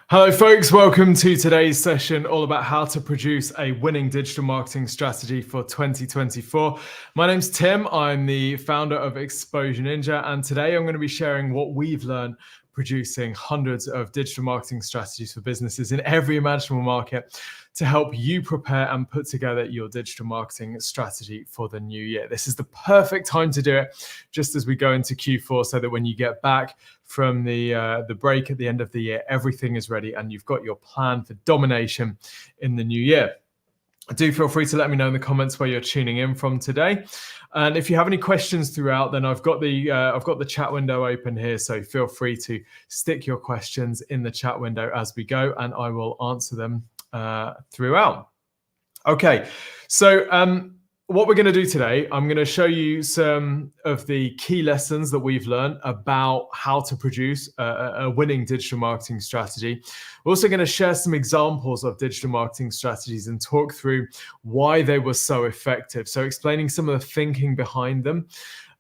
Hello, folks. Welcome to today's session, all about how to produce a winning digital marketing strategy for 2024. My name's Tim. I'm the founder of Exposure Ninja, and today I'm going to be sharing what we've learned producing hundreds of digital marketing strategies for businesses in every imaginable market to help you prepare and put together your digital marketing strategy for the new year. This is the perfect time to do it, just as we go into Q4, so that when you get back from the break at the end of the year, everything is ready and you've got your plan for domination in the new year. Do feel free to let me know in the comments where you're tuning in from today. And if you have any questions throughout, then I've got the chat window open here. So feel free to stick your questions in the chat window as we go, and I will answer them throughout. Okay, so what we're going to do today, I'm going to show you some of the key lessons that we've learned about how to produce a winning digital marketing strategy. We're also going to share some examples of digital marketing strategies and talk through why they were so effective. So explaining some of the thinking behind them,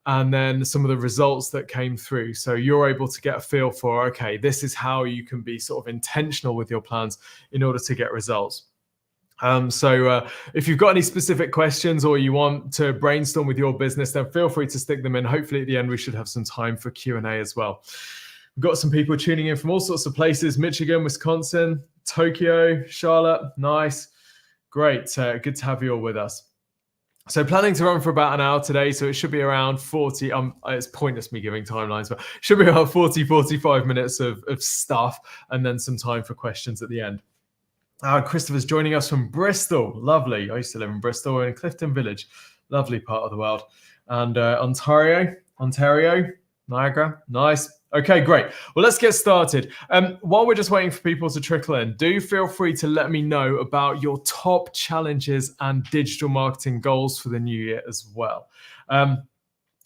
and then some of the results that came through. So you're able to get a feel for, okay, this is how you can be sort of intentional with your plans in order to get results. So if you've got any specific questions or you want to brainstorm with your business, then feel free to stick them in. Hopefully at the end, we should have some time for Q&A as well. We've got some people tuning in from all sorts of places: Michigan, Wisconsin, Tokyo, Charlotte. Nice. Great. Good to have you all with us. So planning to run for about an hour today, so it should be around 40, it's pointless me giving timelines, but it should be around 45 minutes of stuff, and then some time for questions at the end. Christopher's joining us from Bristol. Lovely. I used to live in Bristol, in Clifton Village. Lovely part of the world. And Ontario, Niagara. Nice. Okay, great. Well, let's get started. While we're just waiting for people to trickle in, do feel free to let me know about your top challenges and digital marketing goals for the new year as well.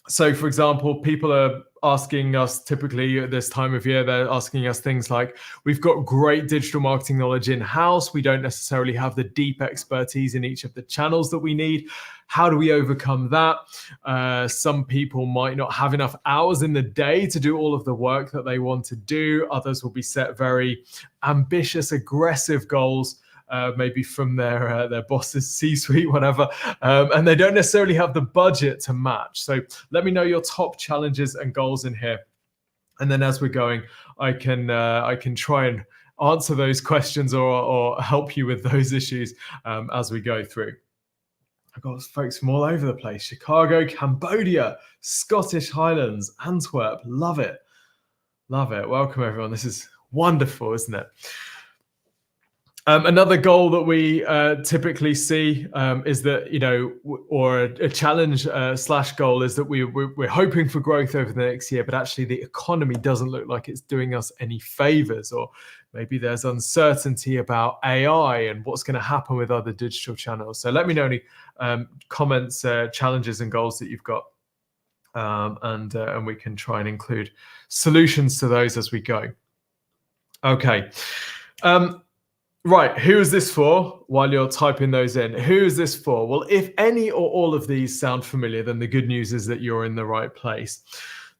So, for example, people are asking us typically at this time of year, they're asking us things like, we've got great digital marketing knowledge in-house. We don't necessarily have the deep expertise in each of the channels that we need. How do we overcome that? Some people might not have enough hours in the day to do all of the work that they want to do. Others will be set very ambitious, aggressive goals, maybe from their boss's C-suite, whatever, and they don't necessarily have the budget to match. So let me know your top challenges and goals in here, and then as we're going, I can try and answer those questions or help you with those issues as we go through. I've got folks from all over the place: Chicago, Cambodia, Scottish Highlands, Antwerp. Love it. Love it. Welcome, everyone. This is wonderful, isn't it? Another goal that we typically see is that, or a challenge slash goal is that we're hoping for growth over the next year, but actually the economy doesn't look like it's doing us any favors, or maybe there's uncertainty about AI and what's going to happen with other digital channels. So let me know any comments, challenges and goals that you've got, and we can try and include solutions to those as we go. Okay. Right, who is this for? While you're typing those in, who is this for? Well, if any or all of these sound familiar, then the good news is that you're in the right place.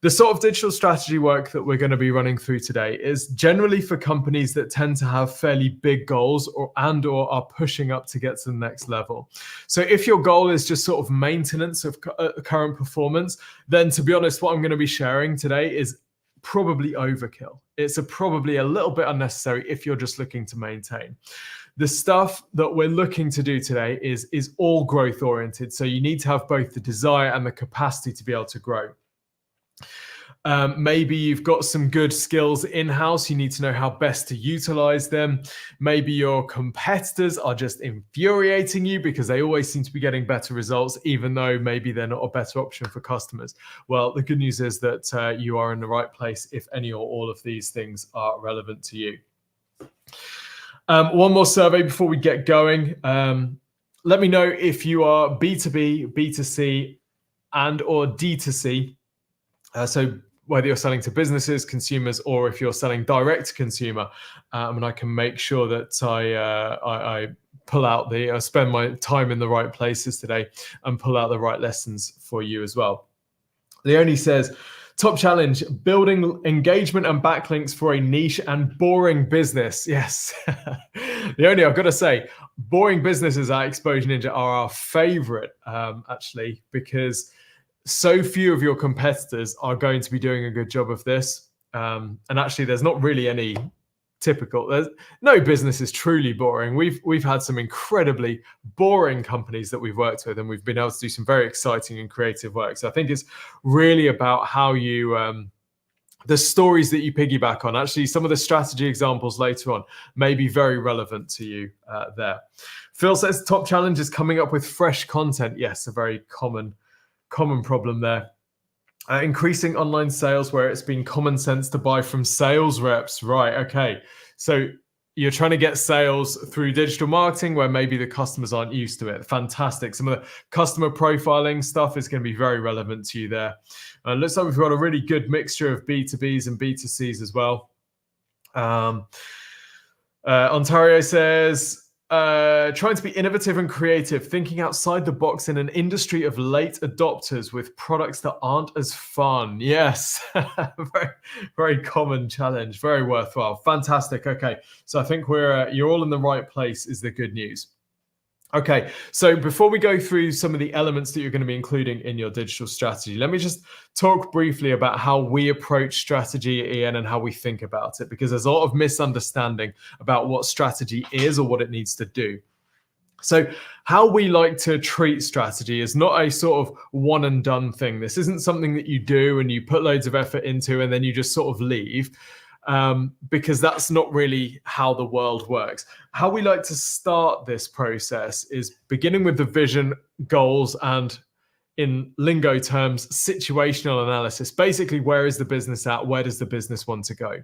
The sort of digital strategy work that we're going to be running through today is generally for companies that tend to have fairly big goals or are pushing up to get to the next level. So if your goal is just sort of maintenance of current performance, then to be honest, what I'm going to be sharing today is probably overkill. It's probably a little bit unnecessary if you're just looking to maintain. The stuff that we're looking to do today is all growth oriented. So you need to have both the desire and the capacity to be able to grow. Maybe you've got some good skills in-house. You need to know how best to utilize them. Maybe your competitors are just infuriating you because they always seem to be getting better results, even though maybe they're not a better option for customers. Well, the good news is that you are in the right place if any or all of these things are relevant to you. One more survey before we get going. Let me know if you are B2B, B2C, and or D2C. So whether you're selling to businesses, consumers, or if you're selling direct to consumer, and I can make sure that I pull out spend my time in the right places today and pull out the right lessons for you as well. Leonie says, Top challenge, building engagement and backlinks for a niche and boring business. Yes. I've got to say, boring businesses at Exposure Ninja are our favorite, actually, because so few of your competitors are going to be doing a good job of this. And actually, there's not really any typical. No business is truly boring. We've had some incredibly boring companies that we've worked with, and we've been able to do some very exciting and creative work. So I think it's really about how you the stories that you piggyback on. Actually, some of the strategy examples later on may be very relevant to you there. Phil says top challenge is coming up with fresh content. Yes, a very common problem there. Increasing online sales where it's been common sense to buy from sales reps. Right, okay. So you're trying to get sales through digital marketing where maybe the customers aren't used to it. Fantastic. Some of the customer profiling stuff is going to be very relevant to you there. Looks like we've got a really good mixture of B2Bs and B2Cs as well. Ontario says, trying to be innovative and creative, thinking outside the box in an industry of late adopters with products that aren't as fun. Yes, very, very common challenge, very worthwhile. Fantastic. Okay, so I think you're all in the right place is the good news. Okay, so before we go through some of the elements that you're going to be including in your digital strategy, let me just talk briefly about how we approach strategy at EN and how we think about it, because there's a lot of misunderstanding about what strategy is or what it needs to do. So how we like to treat strategy is not a sort of one and done thing. This isn't something that you do and you put loads of effort into and then you just sort of leave. Because that's not really how the world works. How we like to start this process is beginning with the vision, goals, and in lingo terms, situational analysis. Basically, where is the business at? Where does the business want to go?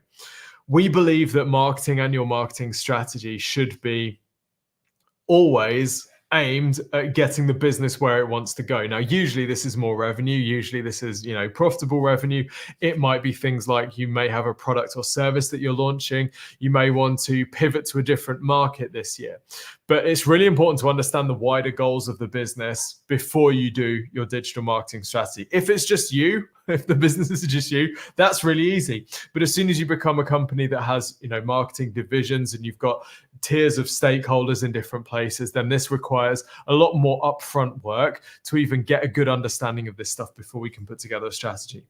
We believe that marketing and your marketing strategy should be always aimed at getting the business where it wants to go. Now, usually this is more revenue. Usually this is, profitable revenue. It might be things like you may have a product or service that you're launching. You may want to pivot to a different market this year. But it's really important to understand the wider goals of the business before you do your digital marketing strategy. If it's just you, if the business is just you, that's really easy. But as soon as you become a company that has, marketing divisions and you've got tiers of stakeholders in different places, then this requires a lot more upfront work to even get a good understanding of this stuff before we can put together a strategy.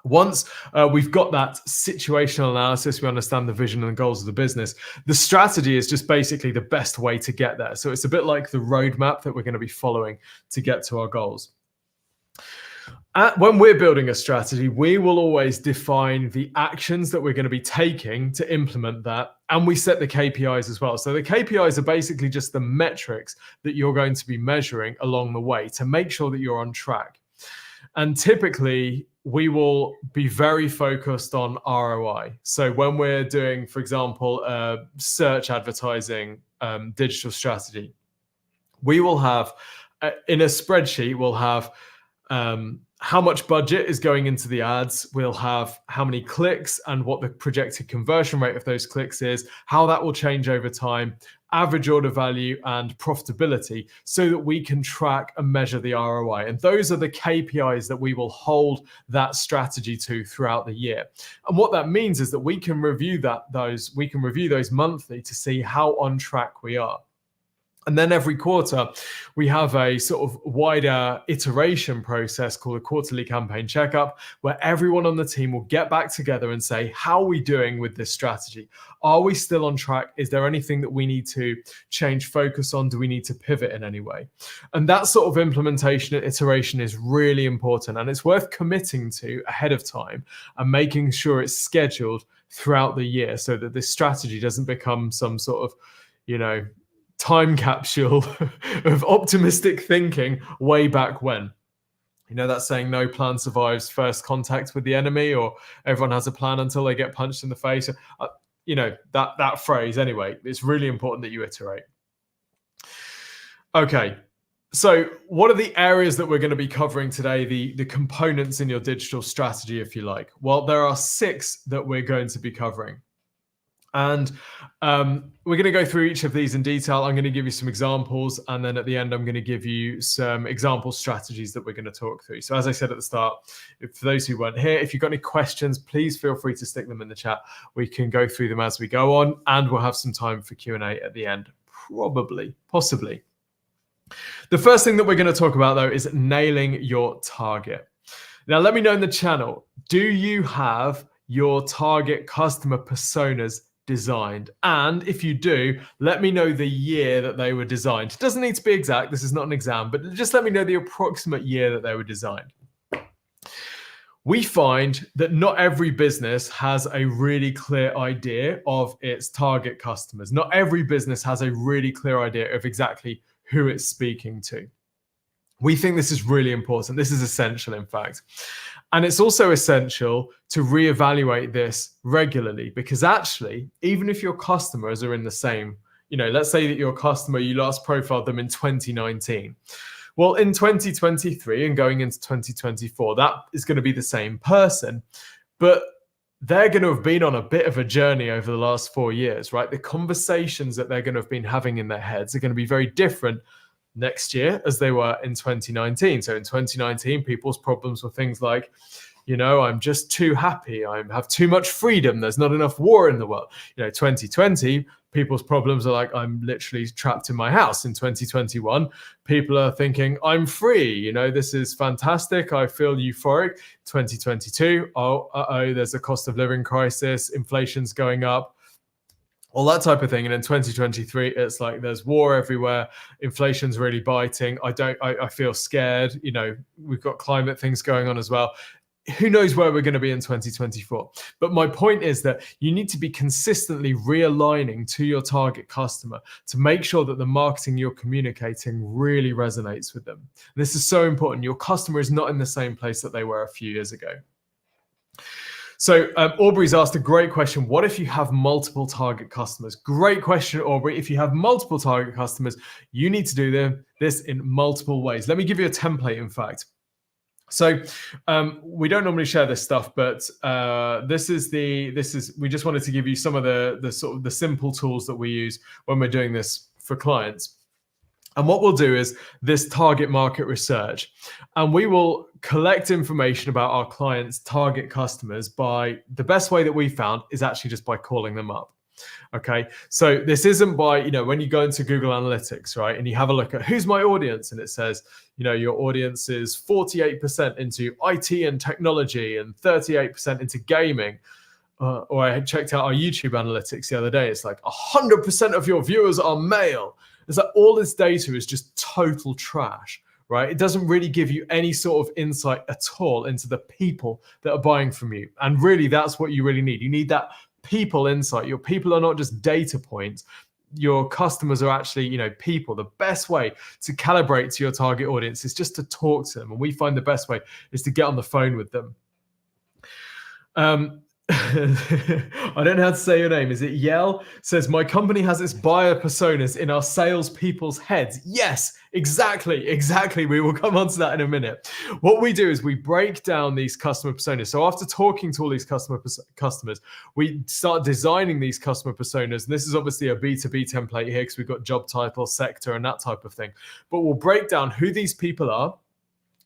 Once we've got that situational analysis, we understand the vision and the goals of the business, the strategy is just basically the best way to get there. So it's a bit like the roadmap that we're going to be following to get to our goals. When we're building a strategy, we will always define the actions that we're going to be taking to implement that, and we set the KPIs as well. So the KPIs are basically just the metrics that you're going to be measuring along the way to make sure that you're on track. And typically, we will be very focused on ROI. So when we're doing, for example, search advertising digital strategy, we will have, in a spreadsheet, we'll have how much budget is going into the ads. We'll have how many clicks and what the projected conversion rate of those clicks is, how that will change over time, average order value and profitability, so that we can track and measure the ROI. And those are the KPIs that we will hold that strategy to throughout the year. And what that means is that we can review those monthly to see how on track we are. And then every quarter, we have a sort of wider iteration process called a quarterly campaign checkup, where everyone on the team will get back together and say, how are we doing with this strategy? Are we still on track? Is there anything that we need to change focus on? Do we need to pivot in any way? And that sort of implementation and iteration is really important, and it's worth committing to ahead of time and making sure it's scheduled throughout the year so that this strategy doesn't become some sort of, time capsule of optimistic thinking way back when. That saying, no plan survives first contact with the enemy, or everyone has a plan until they get punched in the face. That phrase anyway, it's really important that you iterate. Okay, so what are the areas that we're going to be covering today, the components in your digital strategy, if you like? Well, there are 6 that we're going to be covering. And we're going to go through each of these in detail. I'm going to give you some examples, and then at the end, I'm going to give you some example strategies that we're going to talk through. So as I said at the start, for those who weren't here, if you've got any questions, please feel free to stick them in the chat. We can go through them as we go on, and we'll have some time for Q&A at the end, probably, possibly. The first thing that we're going to talk about, though, is nailing your target. Now, let me know in the channel, do you have your target customer personas designed? And if you do, let me know the year that they were designed. It doesn't need to be exact. This is not an exam, but just let me know the approximate year that they were designed. We find that not every business has a really clear idea of its target customers. Not every business has a really clear idea of exactly who it's speaking to. We think this is really important. This is essential, in fact. And it's also essential to reevaluate this regularly, because actually, even if your customers are in the same, let's say that your customer, you last profiled them in 2019. Well, in 2023 and going into 2024, that is going to be the same person, but they're going to have been on a bit of a journey over the last 4 years, right? The conversations that they're going to have been having in their heads are going to be very different next year as they were in 2019. So in 2019, people's problems were things like, I'm just too happy. I have too much freedom. There's not enough war in the world. 2020, people's problems are like, I'm literally trapped in my house. In 2021, people are thinking, I'm free. This is fantastic. I feel euphoric. 2022, there's a cost of living crisis. Inflation's going up. All that type of thing. And in 2023, it's like there's war everywhere. Inflation's really biting. I feel scared. We've got climate things going on as well. Who knows where we're going to be in 2024? But my point is that you need to be consistently realigning to your target customer to make sure that the marketing you're communicating really resonates with them. And this is so important. Your customer is not in the same place that they were a few years ago. So Aubrey's asked a great question. What if you have multiple target customers? Great question, Aubrey. If you have multiple target customers, you need to do this in multiple ways. Let me give you a template, in fact. So we don't normally share this stuff, but we just wanted to give you some of the sort of the simple tools that we use when we're doing this for clients. And what we'll do is this target market research, and we will collect information about our clients' target customers by the best way that we found is actually just by calling them up. Okay, so this isn't by, when you go into Google Analytics, right, and you have a look at who's my audience, and it says, your audience is 48% into IT and technology and 38% into gaming. Or I checked out our YouTube analytics the other day. It's like 100% of your viewers are male. It's like all this data is just total trash, right? It doesn't really give you any sort of insight at all into the people that are buying from you. And really, that's what you really need. You need that people insight. Your people are not just data points. Your customers are actually, people. The best way to calibrate to your target audience is just to talk to them. And we find the best way is to get on the phone with them. I don't know how to say your name. Is it Yell? Says, my company has its buyer personas in our salespeople's heads. Yes, exactly. We will come on to that in a minute. What we do is we break down these customer personas. So after talking to all these customers, we start designing these customer personas. And this is obviously a B2B template here because we've got job title, sector, and that type of thing. But we'll break down who these people are.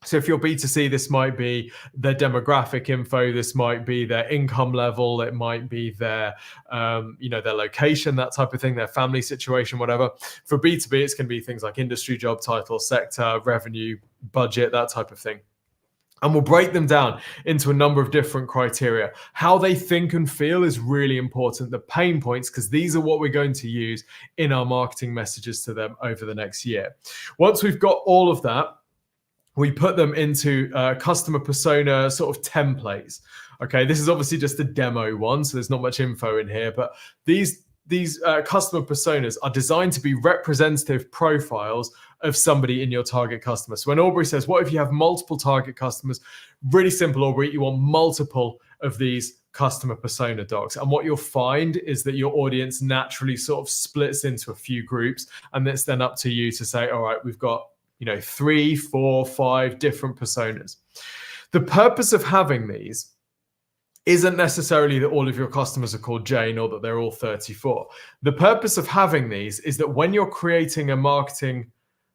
So if you're B2C, this might be their demographic info, this might be their income level, it might be their, their location, that type of thing, their family situation, whatever. For B2B, it's going to be things like industry, job title, sector, revenue, budget, that type of thing. And we'll break them down into a number of different criteria. How they think and feel is really important. The pain points, because these are what we're going to use in our marketing messages to them over the next year. Once we've got all of that, we put them into customer persona sort of templates. Okay, this is obviously just a demo one, so there's not much info in here, but these customer personas are designed to be representative profiles of somebody in your target customer. So when Aubrey says, what if you have multiple target customers? Really simple, Aubrey, you want multiple of these customer persona docs. And what you'll find is that your audience naturally sort of splits into a few groups, and it's then up to you to say, all right, we've got 3, 4, 5 different personas. The purpose of having these isn't necessarily that all of your customers are called Jane or that they're all 34. The purpose of having these is that when you're creating a marketing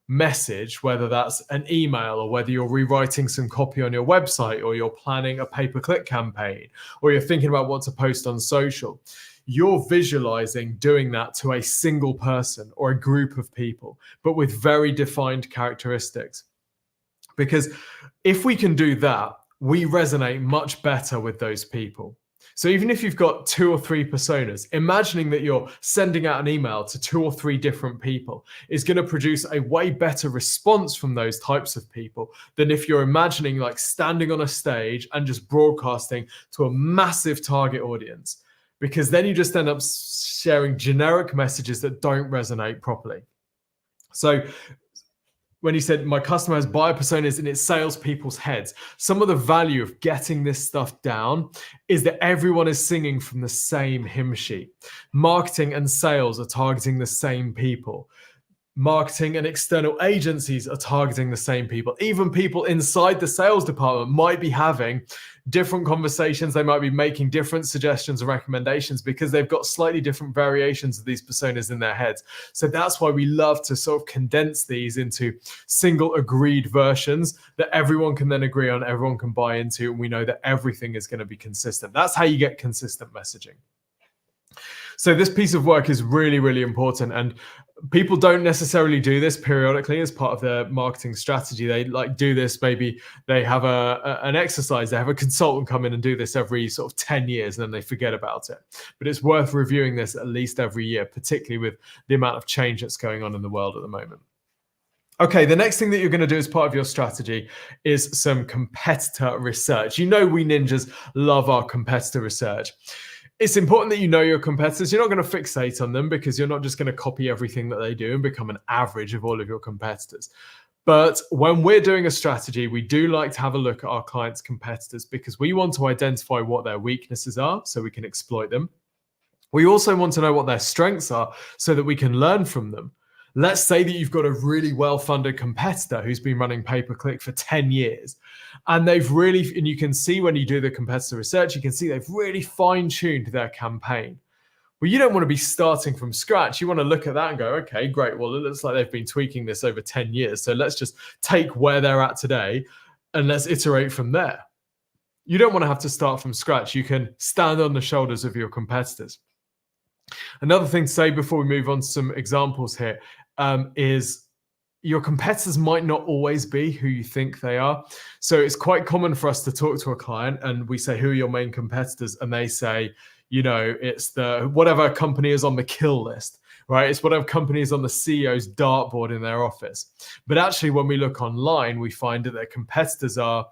message, whether that's an email or whether you're rewriting some copy on your website or you're planning a pay-per-click campaign or you're thinking about what to post on social, you're visualizing doing that to a single person or a group of people, but with very defined characteristics. Because if we can do that, we resonate much better with those people. So even if you've got 2 or 3 personas, imagining that you're sending out an email to 2 or 3 different people is going to produce a way better response from those types of people than if you're imagining like standing on a stage and just broadcasting to a massive target audience, because then you just end up sharing generic messages that don't resonate properly. So when you said my customer has buyer personas in its salespeople's heads, some of the value of getting this stuff down is that everyone is singing from the same hymn sheet. Marketing and sales are targeting the same people. Marketing and external agencies are targeting the same people. Even people inside the sales department might be having different conversations. They might be making different suggestions and recommendations because they've got slightly different variations of these personas in their heads. So that's why we love to sort of condense these into single agreed versions that everyone can then agree on, everyone can buy into, and we know that everything is going to be consistent. That's how you get consistent messaging. So this piece of work is really, really important. And people don't necessarily do this periodically as part of their marketing strategy. They like do this, maybe they have an exercise, they have a consultant come in and do this every sort of 10 years and then they forget about it. But it's worth reviewing this at least every year, particularly with the amount of change that's going on in the world at the moment. Okay, the next thing that you're going to do as part of your strategy is some competitor research. You know, we ninjas love our competitor research. It's important that you know your competitors. You're not going to fixate on them because you're not just going to copy everything that they do and become an average of all of your competitors. But when we're doing a strategy, we do like to have a look at our clients' competitors because we want to identify what their weaknesses are so we can exploit them. We also want to know what their strengths are so that we can learn from them. Let's say that you've got a really well-funded competitor who's been running pay-per-click for 10 years. And and you can see when you do the competitor research, you can see they've really fine-tuned their campaign. Well, you don't want to be starting from scratch. You want to look at that and go, okay, great. Well, it looks like they've been tweaking this over 10 years. So let's just take where they're at today and let's iterate from there. You don't want to have to start from scratch. You can stand on the shoulders of your competitors. Another thing to say before we move on to some examples here is your competitors might not always be who you think they are. So it's quite common for us to talk to a client and we say, who are your main competitors? And they say, you know, it's the whatever company is on the kill list, right? It's whatever company is on the CEO's dartboard in their office. But actually, when we look online, we find that their competitors are,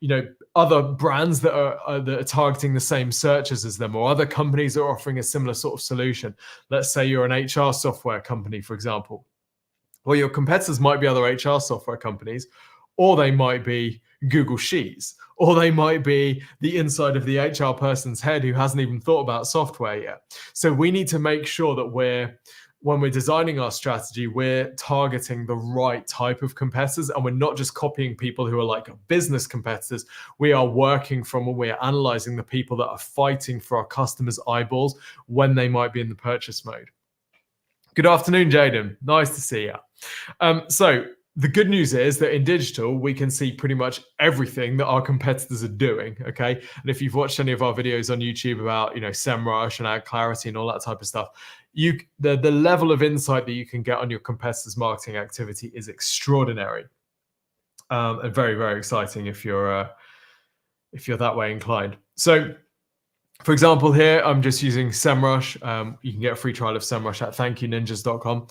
you know, other brands that are targeting the same searches as them, or other companies that are offering a similar sort of solution. Let's say you're an HR software company, for example. Well, your competitors might be other HR software companies, or they might be Google Sheets, or they might be the inside of the HR person's head who hasn't even thought about software yet. So we need to make sure that when we're designing our strategy, we're targeting the right type of competitors, and we're not just copying people who are like business competitors. We are working from, and we're analyzing the people that are fighting for our customers' eyeballs when they might be in the purchase mode. Good afternoon, Jaden. Nice to see you. So the good news is that in digital, we can see pretty much everything that our competitors are doing, okay? And if you've watched any of our videos on YouTube about, you know, SEMrush and Ad Clarity and all that type of stuff, the level of insight that you can get on your competitors' marketing activity is extraordinary and very, very exciting if you're that way inclined. So, for example, here I'm just using SEMrush. You can get a free trial of SEMrush at thankyoninjas.com.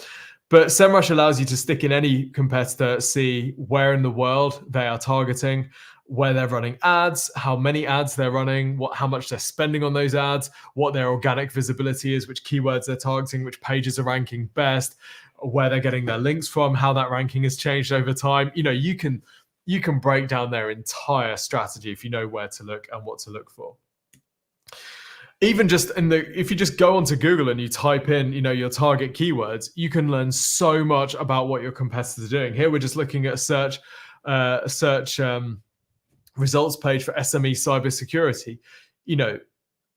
But SEMrush allows you to stick in any competitor, see where in the world they are targeting, where they're running ads, how many ads they're running, how much they're spending on those ads, what their organic visibility is, which keywords they're targeting, which pages are ranking best, where they're getting their links from, how that ranking has changed over time. You know, you can break down their entire strategy if you know where to look and what to look for. Even just if you just go onto Google and you type in, you know, your target keywords, you can learn so much about what your competitors are doing. Here we're just looking at a search results page for SME cybersecurity. you know,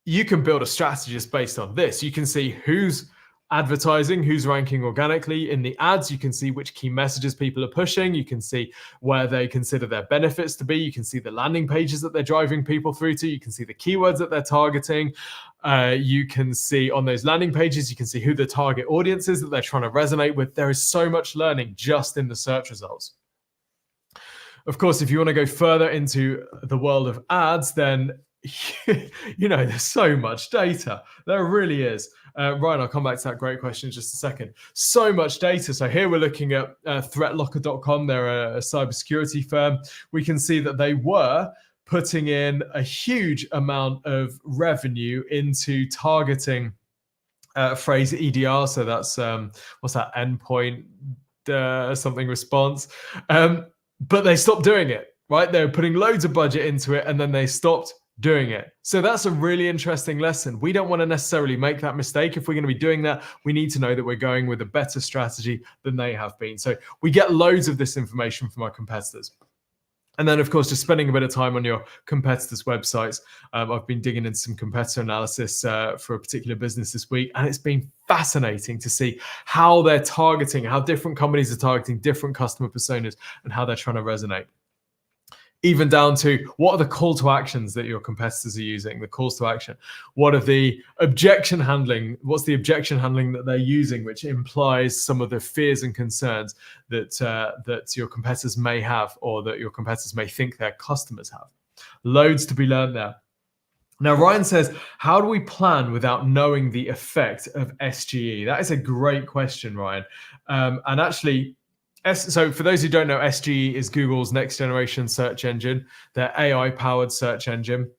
you can build a strategy just based on this. You can see who's advertising, who's ranking organically in the ads. You can see which key messages people are pushing. You can see where they consider their benefits to be. You can see the landing pages that they're driving people through to. You can see the keywords that they're targeting. You can see on those landing pages, you can see who the target audience is that they're trying to resonate with. There is so much learning just in the search results. Of course, if you want to go further into the world of ads, then there's so much data. There really is. Ryan, I'll come back to that great question in just a second. So much data. So here we're looking at threatlocker.com. They're a cybersecurity firm. We can see that they were putting in a huge amount of revenue into targeting phrase EDR. So that's what's that, endpoint something response. But they stopped doing it, right? They were putting loads of budget into it and then they stopped doing it. So that's a really interesting lesson. We don't want to necessarily make that mistake. If we're going to be doing that, we need to know that we're going with a better strategy than they have been. So we get loads of this information from our competitors. And then, of course, just spending a bit of time on your competitors' websites. I've been digging into some competitor analysis for a particular business this week, and it's been fascinating to see how they're targeting, how different companies are targeting different customer personas and how they're trying to resonate. Even down to what are the call to actions that your competitors are using, the calls to action. What are the objection handling? What's the objection handling that they're using, which implies some of the fears and concerns that your competitors may have, or that your competitors may think their customers have. Loads to be learned there. Now, Ryan says, how do we plan without knowing the effect of SGE? That is a great question, Ryan. And actually, so for those who don't know, SGE is Google's next generation search engine, their AI-powered search engine.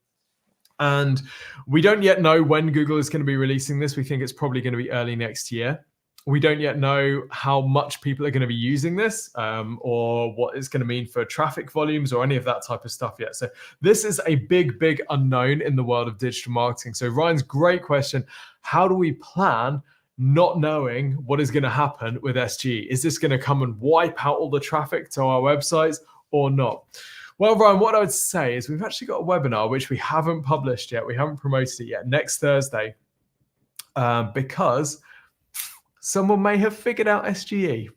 And we don't yet know when Google is going to be releasing this. We think it's probably going to be early next year. We don't yet know how much people are going to be using this or what it's going to mean for traffic volumes or any of that type of stuff yet. So this is a big, big unknown in the world of digital marketing. So Ryan's great question, how do we plan not knowing what is going to happen with SGE? Is this going to come and wipe out all the traffic to our websites or not? Well, Ryan, what I would say is we've actually got a webinar which we haven't published yet. We haven't promoted it yet, next Thursday, because someone may have figured out SGE.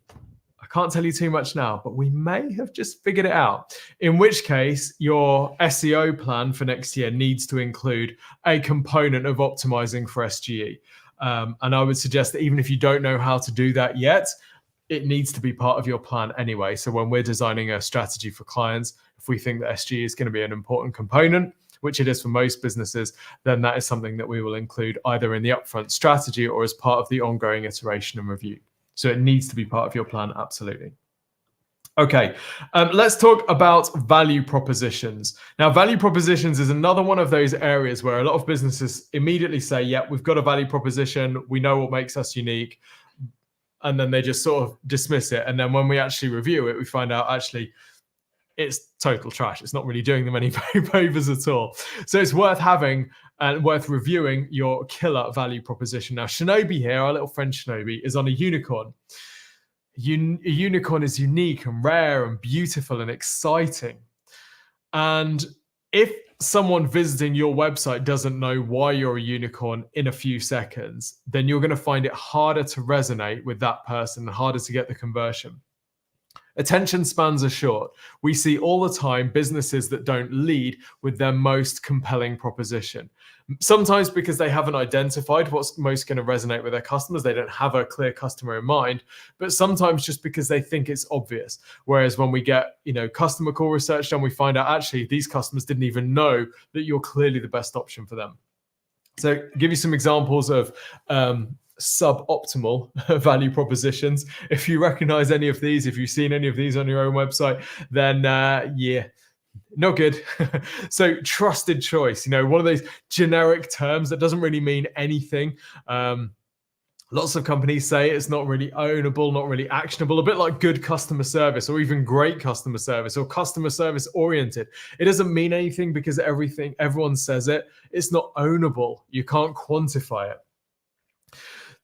I can't tell you too much now, but we may have just figured it out. In which case, your SEO plan for next year needs to include a component of optimizing for SGE. And I would suggest that even if you don't know how to do that yet, it needs to be part of your plan anyway. So when we're designing a strategy for clients, if we think that SGE is going to be an important component, which it is for most businesses, then that is something that we will include either in the upfront strategy or as part of the ongoing iteration and review. So it needs to be part of your plan, absolutely. Okay, let's talk about value propositions. Now, value propositions is another one of those areas where a lot of businesses immediately say, yeah, we've got a value proposition, we know what makes us unique, and then they just sort of dismiss it. And then when we actually review it, we find out actually it's total trash. It's not really doing them any favors at all. So it's worth having and worth reviewing your killer value proposition. Now, Shinobi here, our little friend Shinobi, is on a unicorn. A unicorn is unique and rare and beautiful and exciting. And if someone visiting your website doesn't know why you're a unicorn in a few seconds, then you're going to find it harder to resonate with that person, harder to get the conversion. Attention spans are short. We see all the time businesses that don't lead with their most compelling proposition. Sometimes because they haven't identified what's most going to resonate with their customers. They don't have a clear customer in mind, but sometimes just because they think it's obvious. Whereas when we get, customer call research done, we find out actually these customers didn't even know that you're clearly the best option for them. So give you some examples of suboptimal value propositions. If you recognize any of these, if you've seen any of these on your own website, then yeah, not good. So trusted choice, one of those generic terms that doesn't really mean anything. Lots of companies say it's not really ownable, not really actionable, a bit like good customer service or even great customer service or customer service oriented. It doesn't mean anything because everyone says it. It's not ownable. You can't quantify it.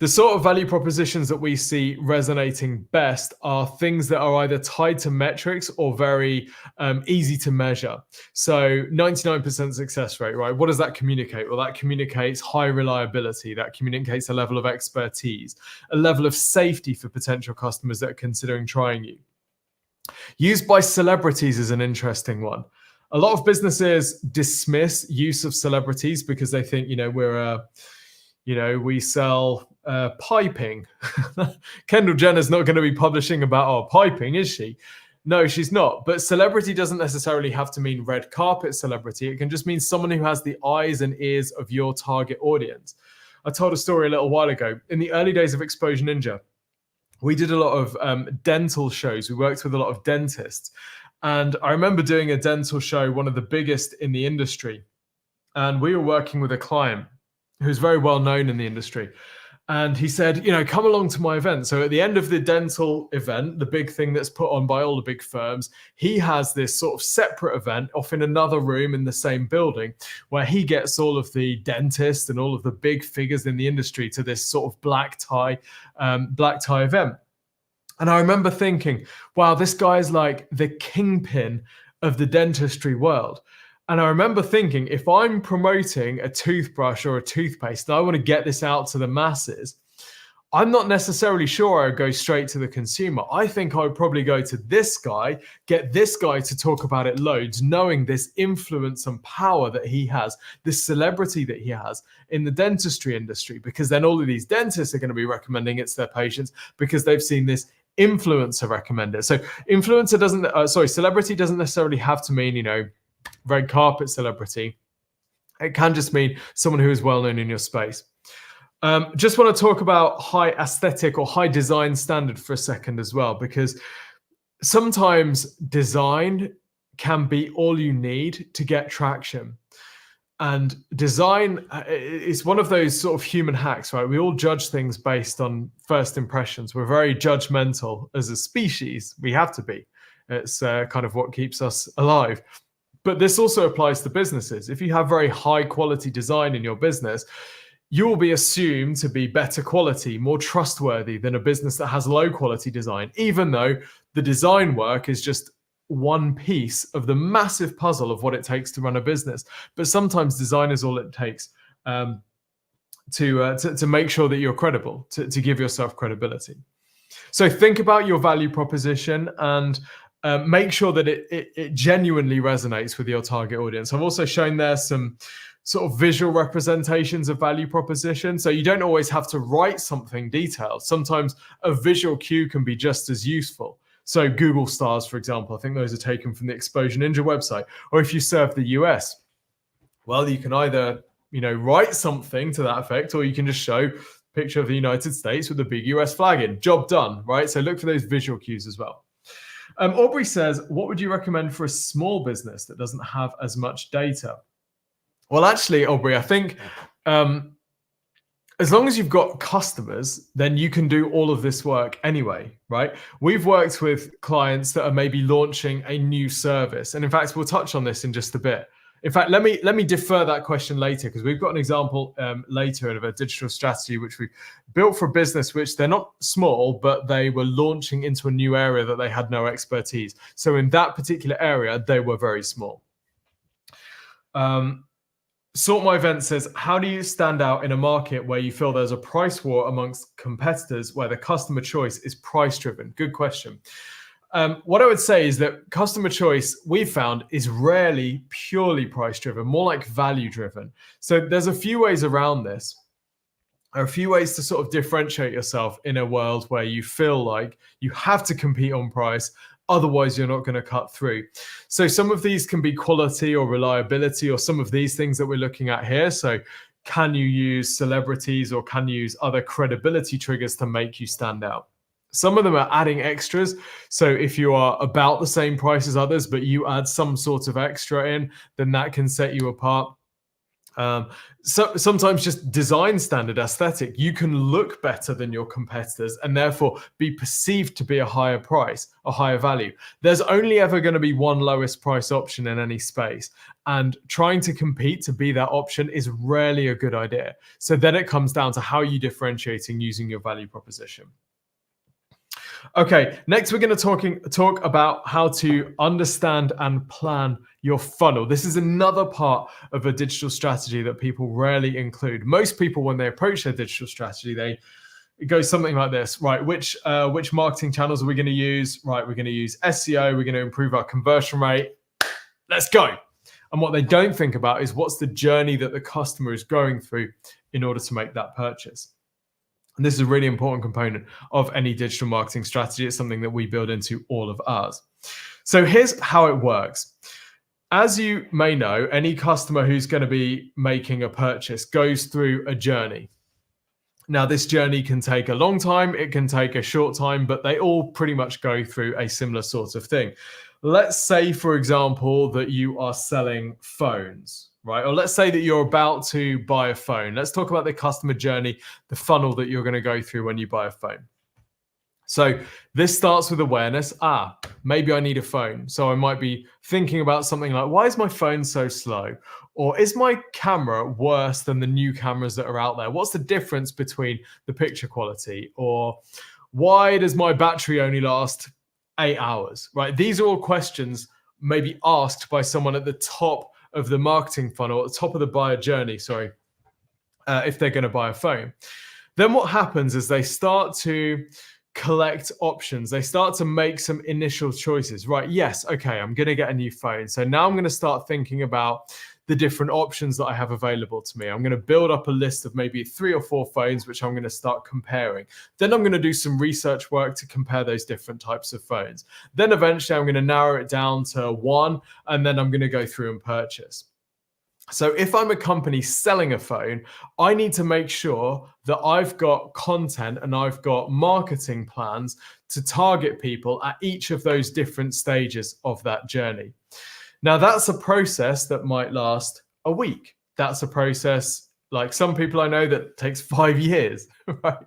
The sort of value propositions that we see resonating best are things that are either tied to metrics or very easy to measure. So 99% success rate, right? What does that communicate? Well, that communicates high reliability. That communicates a level of expertise, a level of safety for potential customers that are considering trying you. Used by celebrities is an interesting one. A lot of businesses dismiss use of celebrities because they think, we sell piping. Kendall Jenner's not going to be publishing about our piping, is she? No, she's not. But celebrity doesn't necessarily have to mean red carpet celebrity. It can just mean someone who has the eyes and ears of your target audience. I told a story a little while ago. In the early days of Exposure Ninja, we did a lot of dental shows. We worked with a lot of dentists. And I remember doing a dental show, one of the biggest in the industry. And we were working with a client who's very well known in the industry. And he said, come along to my event. So at the end of the dental event, the big thing that's put on by all the big firms, he has this sort of separate event off in another room in the same building where he gets all of the dentists and all of the big figures in the industry to this sort of black tie event. And I remember thinking, wow, this guy's like the kingpin of the dentistry world. And I remember thinking, if I'm promoting a toothbrush or a toothpaste and I want to get this out to the masses, I'm not necessarily sure I'd go straight to the consumer. I think I would probably go to this guy, get this guy to talk about it loads, knowing this influence and power that he has, this celebrity that he has in the dentistry industry, because then all of these dentists are going to be recommending it to their patients because they've seen this influencer recommend it. So celebrity doesn't necessarily have to mean, red carpet celebrity. It can just mean someone who is well known in your space. Just want to talk about high aesthetic or high design standard for a second as well, because sometimes design can be all you need to get traction. And design is one of those sort of human hacks, right? We all judge things based on first impressions. We're very judgmental as a species. We have to be. It's kind of what keeps us alive. But this also applies to businesses. If you have very high quality design in your business, you will be assumed to be better quality, more trustworthy than a business that has low quality design, even though the design work is just one piece of the massive puzzle of what it takes to run a business. But sometimes design is all it takes to make sure that you're credible, to give yourself credibility. So think about your value proposition and make sure that it genuinely resonates with your target audience. I've also shown there some sort of visual representations of value proposition. So you don't always have to write something detailed. Sometimes a visual cue can be just as useful. So Google stars, for example, I think those are taken from the Exposure Ninja website. Or if you serve the US, well, you can either write something to that effect, or you can just show a picture of the United States with a big US flag in. Job done, right? So look for those visual cues as well. Aubrey says, what would you recommend for a small business that doesn't have as much data? Well, actually, Aubrey, I think as long as you've got customers, then you can do all of this work anyway, right? We've worked with clients that are maybe launching a new service. And in fact, we'll touch on this in just a bit. In fact, let me defer that question later, because we've got an example later of a digital strategy which we built for a business which they're not small, but they were launching into a new area that they had no expertise. So in that particular area, they were very small. Sort My Event says, how do you stand out in a market where you feel there's a price war amongst competitors where the customer choice is price driven? Good question. What I would say is that customer choice, we've found, is rarely purely price driven, more like value driven. So there's a few ways around this. There are a few ways to sort of differentiate yourself in a world where you feel like you have to compete on price, otherwise you're not going to cut through. So some of these can be quality or reliability, or some of these things that we're looking at here. So can you use celebrities, or can you use other credibility triggers to make you stand out? Some of them are adding extras. So if you are about the same price as others, but you add some sort of extra in, then that can set you apart. So sometimes just design standard aesthetic, you can look better than your competitors and therefore be perceived to be a higher price, a higher value. There's only ever going to be one lowest price option in any space, and trying to compete to be that option is rarely a good idea. So then it comes down to how you differentiating using your value proposition. Okay, next we're going to talk about how to understand and plan your funnel. This is another part of a digital strategy that people rarely include. Most people, when they approach their digital strategy, it goes something like this, right? Which marketing channels are we going to use? Right, we're going to use SEO. We're going to improve our conversion rate. Let's go. And what they don't think about is what's the journey that the customer is going through in order to make that purchase. And this is a really important component of any digital marketing strategy. It's something that we build into all of ours. So here's how it works. As you may know, any customer who's going to be making a purchase goes through a journey. Now, this journey can take a long time, it can take a short time, but they all pretty much go through a similar sort of thing. Let's say, for example, that you are selling phones, right? Or let's say that you're about to buy a phone. Let's talk about the customer journey, the funnel that you're going to go through when you buy a phone. So this starts with awareness. Maybe I need a phone. So I might be thinking about something like, why is my phone so slow? Or is my camera worse than the new cameras that are out there? What's the difference between the picture quality? Or why does my battery only last 8 hours, right? These are all questions maybe asked by someone at the top of the marketing funnel, at the top of the buyer journey, if they're going to buy a phone. Then what happens is they start to collect options. They start to make some initial choices, right? Yes, okay, I'm going to get a new phone. So now I'm going to start thinking about the different options that I have available to me. I'm going to build up a list of maybe 3 or 4 phones, which I'm going to start comparing. Then I'm going to do some research work to compare those different types of phones. Then eventually I'm going to narrow it down to one, and then I'm going to go through and purchase. So if I'm a company selling a phone, I need to make sure that I've got content and I've got marketing plans to target people at each of those different stages of that journey. Now, that's a process that might last a week. That's a process, like some people I know, that takes 5 years, right?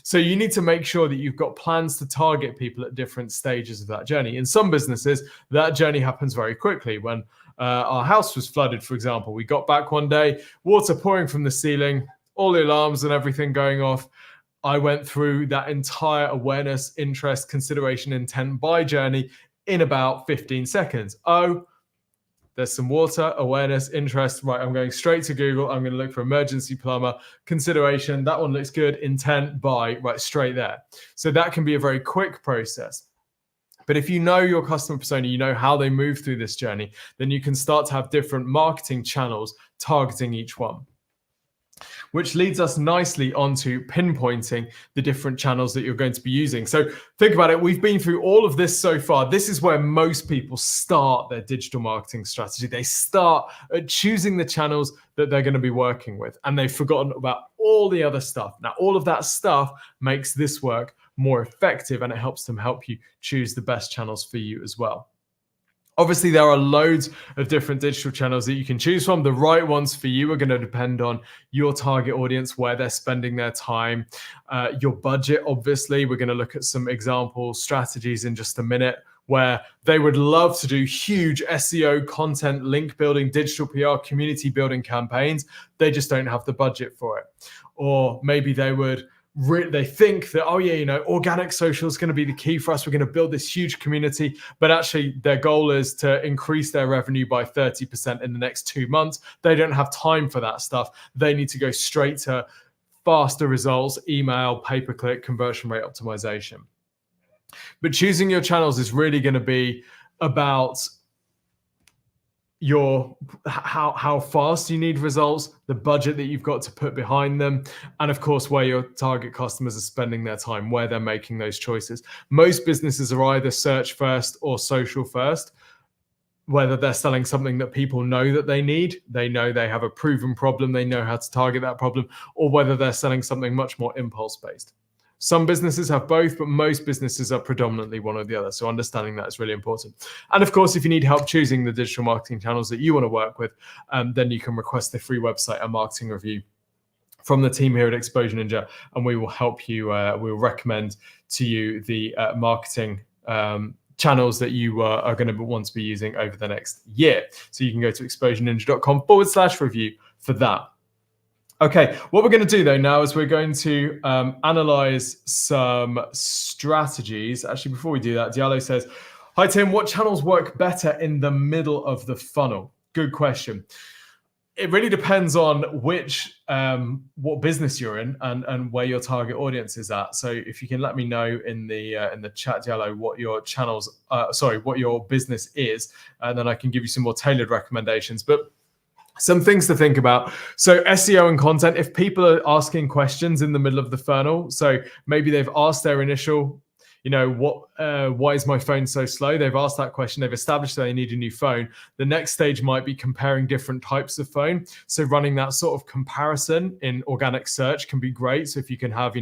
So you need to make sure that you've got plans to target people at different stages of that journey. In some businesses, that journey happens very quickly. When our house was flooded, for example, we got back one day, water pouring from the ceiling, all the alarms and everything going off. I went through that entire awareness, interest, consideration, intent, buy journey in about 15 seconds. There's some water, awareness, interest. Right, I'm going straight to Google. I'm going to look for emergency plumber, consideration. That one looks good. Intent, buy, right, straight there. So that can be a very quick process. But if you know your customer persona, you know how they move through this journey, then you can start to have different marketing channels targeting each one. Which leads us nicely onto pinpointing the different channels that you're going to be using. So think about it. We've been through all of this so far. This is where most people start their digital marketing strategy. They start at choosing the channels that they're going to be working with, and they've forgotten about all the other stuff. Now, all of that stuff makes this work more effective, and it helps you choose the best channels for you as well. Obviously, there are loads of different digital channels that you can choose from. The right ones for you are going to depend on your target audience, where they're spending their time, your budget. Obviously, we're going to look at some example strategies in just a minute, where they would love to do huge SEO, content, link building, digital PR, community building campaigns. They just don't have the budget for it. Or maybe they think that, organic social is going to be the key for us. We're going to build this huge community, but actually their goal is to increase their revenue by 30% in the next 2 months. They don't have time for that stuff. They need to go straight to faster results, email, pay-per-click, conversion rate optimization. But choosing your channels is really going to be about how fast you need results, the budget that you've got to put behind them, and of course where your target customers are spending their time, where they're making those choices. Most businesses are either search first or social first, whether they're selling something that people know that they need, they know they have a proven problem, they know how to target that problem, or whether they're selling something much more impulse based. Some businesses have both, but most businesses are predominantly one or the other. So understanding that is really important. And of course, if you need help choosing the digital marketing channels that you want to work with, then you can request the free website and marketing review from the team here at Exposure Ninja, and we will help you. We'll recommend to you the marketing channels that you are going to want to be using over the next year. So you can go to exposureninja.com/review for that. Okay, what we're going to do though now is we're going to analyze some strategies. Actually, before we do that, Diallo says, "Hi Tim, what channels work better in the middle of the funnel?" Good question. It really depends on what business you're in and where your target audience is at. So if you can let me know in the chat, Diallo, what your what your business is, and then I can give you some more tailored recommendations. But some things to think about. So SEO and content, if people are asking questions in the middle of the funnel, so maybe they've asked their initial, why is my phone so slow? They've asked that question. They've established that they need a new phone. The next stage might be comparing different types of phone. So running that sort of comparison in organic search can be great. So if you can have,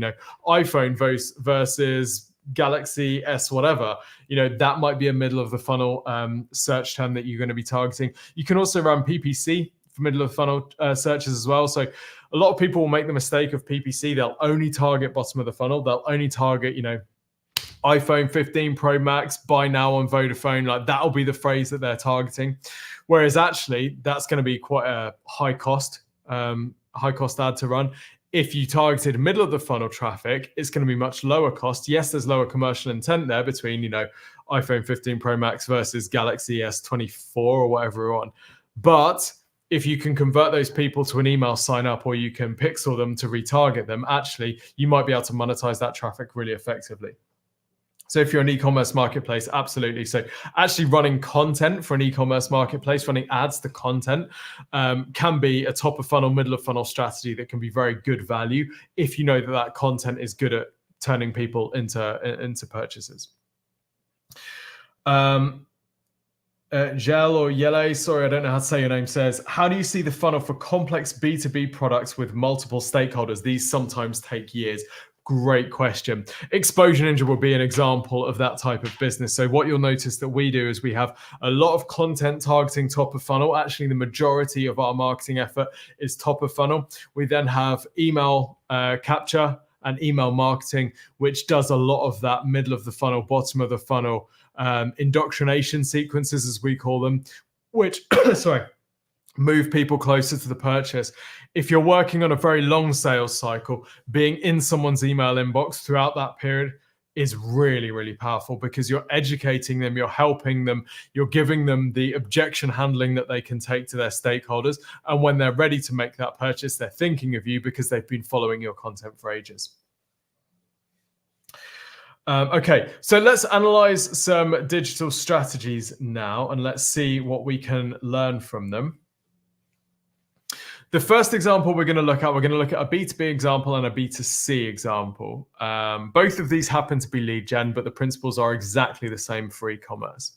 iPhone versus Galaxy S whatever, that might be a middle of the funnel search term that you're going to be targeting. You can also run PPC for middle of the funnel searches as well. So a lot of people will make the mistake of PPC. They'll only target bottom of the funnel. They'll only target, iPhone 15 Pro Max, buy now on Vodafone. Like that'll be the phrase that they're targeting. Whereas actually that's going to be quite a high cost ad to run. If you targeted middle of the funnel traffic, it's going to be much lower cost. Yes, there's lower commercial intent there between, iPhone 15 Pro Max versus Galaxy S24 or whatever we're on. But if you can convert those people to an email sign up, or you can pixel them to retarget them, actually, you might be able to monetize that traffic really effectively. So if you're an e-commerce marketplace, absolutely. So actually running content for an e-commerce marketplace, running ads to content can be a top of funnel, middle of funnel strategy that can be very good value if you know that content is good at turning people into purchases. Gel or Yellow, sorry, I don't know how to say your name, says, how do you see the funnel for complex B2B products with multiple stakeholders? These sometimes take years. Great question. Exposure Ninja will be an example of that type of business. So what you'll notice that we do is we have a lot of content targeting top of funnel. Actually, the majority of our marketing effort is top of funnel. We then have email capture and email marketing, which does a lot of that middle of the funnel, bottom of the funnel, indoctrination sequences, as we call them, which, move people closer to the purchase. If you're working on a very long sales cycle, being in someone's email inbox throughout that period is really, really powerful, because you're educating them, you're helping them, you're giving them the objection handling that they can take to their stakeholders. And when they're ready to make that purchase, they're thinking of you because they've been following your content for ages. Okay, so let's analyze some digital strategies now, and let's see what we can learn from them. The first example we're going to look at a B2B example and a B2C example. Both of these happen to be lead gen, but the principles are exactly the same for e-commerce.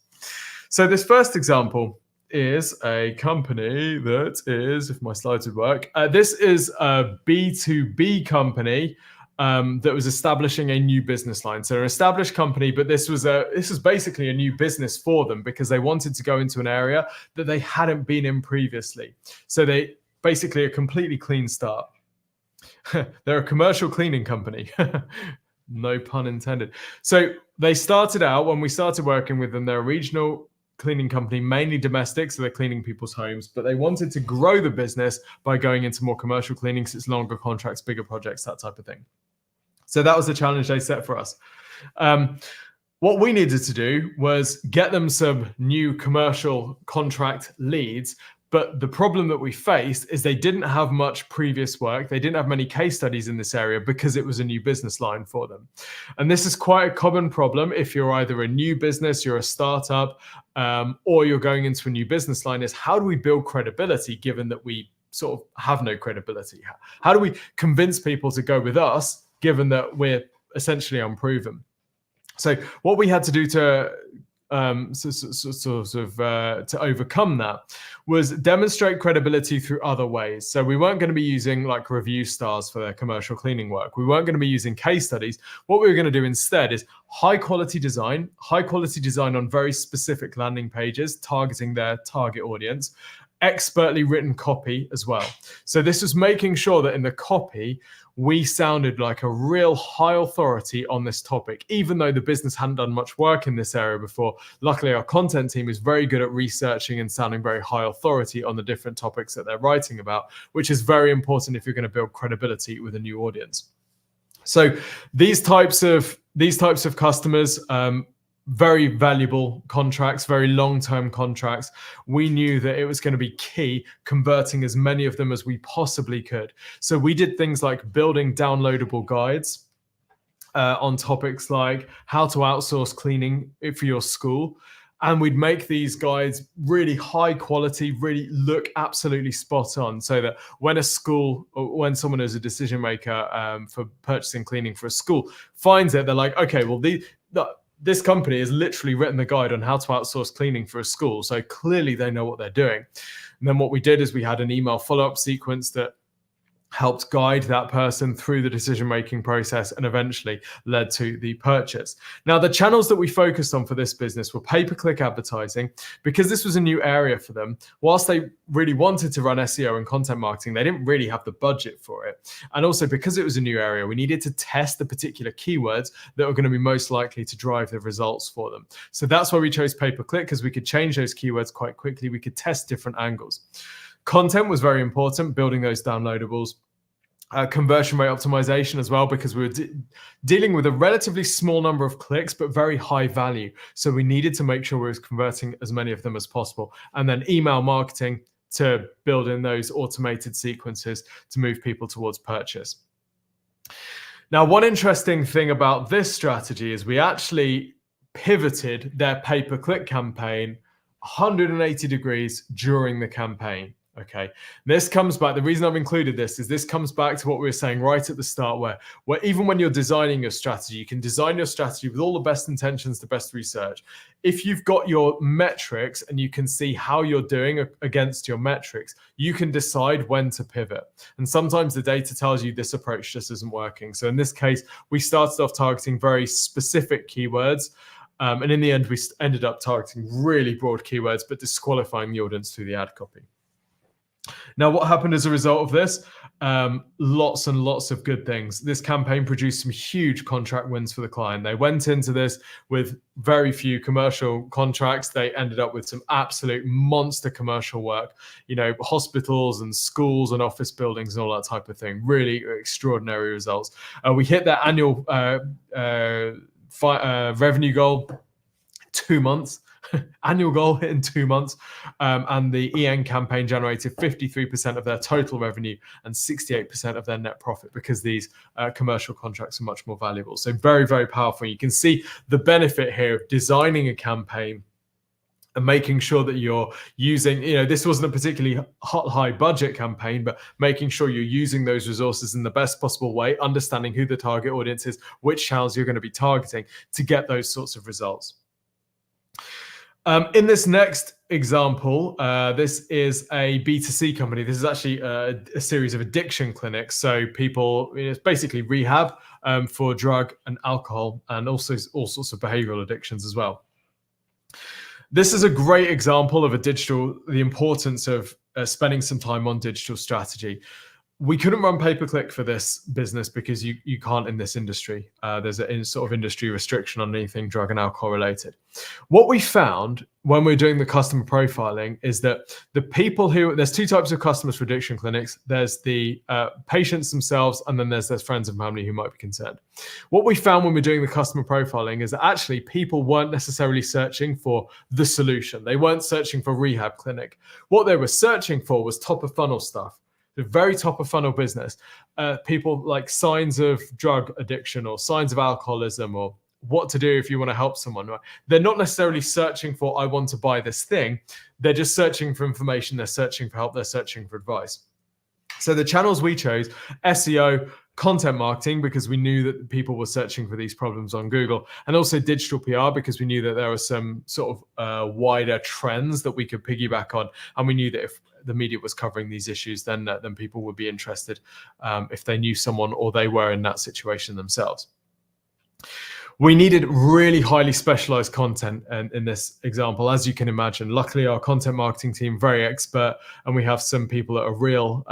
So this first example is a company that is, if my slides would work, this is a B2B company that was establishing a new business line. So an established company, but this was basically a new business for them because they wanted to go into an area that they hadn't been in previously. So they basically a completely clean start. They're a commercial cleaning company. No pun intended. So they started out, when we started working with them, they're a regional cleaning company, mainly domestic, so they're cleaning people's homes, but they wanted to grow the business by going into more commercial cleaning, because it's longer contracts, bigger projects, that type of thing. So that was the challenge they set for us. What we needed to do was get them some new commercial contract leads. But the problem that we faced is they didn't have much previous work. They didn't have many case studies in this area because it was a new business line for them. And this is quite a common problem if you're either a new business, you're a startup, or you're going into a new business line, is how do we build credibility given that we sort of have no credibility? How do we convince people to go with us given that we're essentially unproven? So what we had to do to to overcome that was demonstrate credibility through other ways. So we weren't going to be using like review stars for their commercial cleaning work. We weren't going to be using case studies. What we were going to do instead is high quality design on very specific landing pages, targeting their target audience, expertly written copy as well. So this was making sure that in the copy, we sounded like a real high authority on this topic, even though the business hadn't done much work in this area before. Luckily, our content team is very good at researching and sounding very high authority on the different topics that they're writing about, which is very important if you're going to build credibility with a new audience. So these types of customers, very valuable contracts, very long-term contracts. We knew that it was going to be key converting as many of them as we possibly could. So we did things like building downloadable guides on topics like how to outsource cleaning for your school. And we'd make these guides really high quality, really look absolutely spot on, so that when a school or when someone who's a decision maker for purchasing cleaning for a school finds it, they're like, okay, well, this company has literally written the guide on how to outsource cleaning for a school. So clearly they know what they're doing. And then what we did is we had an email follow-up sequence that helped guide that person through the decision-making process and eventually led to the purchase. Now, the channels that we focused on for this business were pay-per-click advertising, because this was a new area for them. Whilst they really wanted to run SEO and content marketing, they didn't really have the budget for it. And also because it was a new area, we needed to test the particular keywords that were going to be most likely to drive the results for them. So that's why we chose pay-per-click, because we could change those keywords quite quickly. We could test different angles. Content was very important, building those downloadables. Conversion rate optimization as well, because we were dealing with a relatively small number of clicks, but very high value. So we needed to make sure we were converting as many of them as possible. And then email marketing to build in those automated sequences to move people towards purchase. Now, one interesting thing about this strategy is we actually pivoted their pay-per-click campaign 180 degrees during the campaign. Okay, this comes back. The reason I've included this is this comes back to what we were saying right at the start, where even when you're designing your strategy, you can design your strategy with all the best intentions, the best research. If you've got your metrics and you can see how you're doing against your metrics, you can decide when to pivot. And sometimes the data tells you this approach just isn't working. So in this case, we started off targeting very specific keywords. And in the end, we ended up targeting really broad keywords, but disqualifying the audience through the ad copy. Now, what happened as a result of this? Lots and lots of good things. This campaign produced some huge contract wins for the client. They went into this with very few commercial contracts. They ended up with some absolute monster commercial work, hospitals and schools and office buildings and all that type of thing. Really extraordinary results. We hit their annual revenue goal 2 months. Annual goal hit in 2 months, and the EN campaign generated 53% of their total revenue and 68% of their net profit, because these commercial contracts are much more valuable. So very, very powerful. You can see the benefit here of designing a campaign and making sure that you're using, this wasn't a particularly high budget campaign, but making sure you're using those resources in the best possible way, understanding who the target audience is, which channels you're going to be targeting to get those sorts of results. In this next example, this is a B2C company. This is actually a series of addiction clinics. So people, it's basically rehab for drug and alcohol, and also all sorts of behavioral addictions as well. This is a great example of the importance of spending some time on digital strategy. We couldn't run pay-per-click for this business because you can't in this industry. There's a sort of industry restriction on anything drug and alcohol related. What we found when we're doing the customer profiling is that there's two types of customers for addiction clinics. There's the patients themselves, and then there's their friends and family who might be concerned. What we found when we're doing the customer profiling is that actually people weren't necessarily searching for the solution. They weren't searching for rehab clinic. What they were searching for was top of funnel stuff. The very top of funnel business, people like signs of drug addiction or signs of alcoholism or what to do if you want to help someone. Right? They're not necessarily searching for, I want to buy this thing. They're just searching for information. They're searching for help. They're searching for advice. So the channels we chose, SEO, content marketing, because we knew that people were searching for these problems on Google, and also digital PR, because we knew that there were some sort of wider trends that we could piggyback on, and we knew that if the media was covering these issues, then people would be interested if they knew someone or they were in that situation themselves. We needed really highly specialized content in this example, as you can imagine. Luckily, our content marketing team, very expert, and we have some people that are real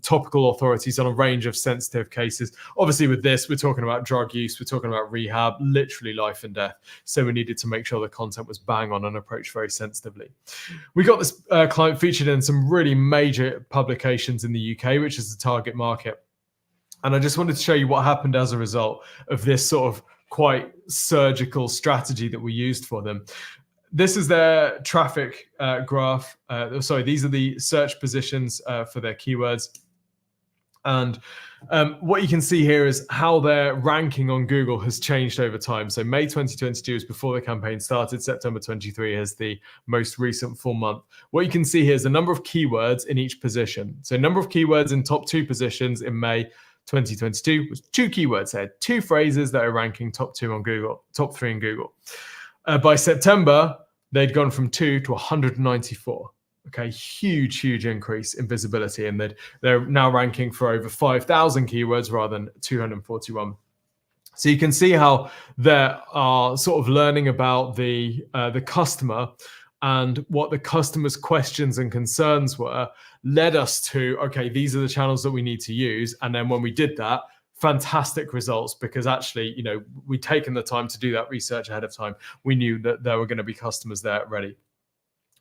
topical authorities on a range of sensitive cases. Obviously, with this, we're talking about drug use, we're talking about rehab, literally life and death. So we needed to make sure the content was bang on and approached very sensitively. We got this client featured in some really major publications in the UK, which is the target market. And I just wanted to show you what happened as a result of this sort of quite surgical strategy that we used for them. This is their traffic graph. These are the search positions for their keywords. And what you can see here is how their ranking on Google has changed over time. So May 2022 is before the campaign started. September 23 is the most recent full month. What you can see here is the number of keywords in each position. So number of keywords in top 2 positions in May 2022 was 2 keywords there, 2 phrases that are ranking top 2 on Google, top 3 in Google. By September, they'd gone from 2 to 194. Okay, huge increase in visibility, and they're now ranking for over 5,000 keywords rather than 241. So you can see how they are sort of learning about the customer, and what the customer's questions and concerns were led us to, okay, these are the channels that we need to use. And then when we did that, fantastic results, because actually, we'd taken the time to do that research ahead of time. We knew that there were going to be customers there ready.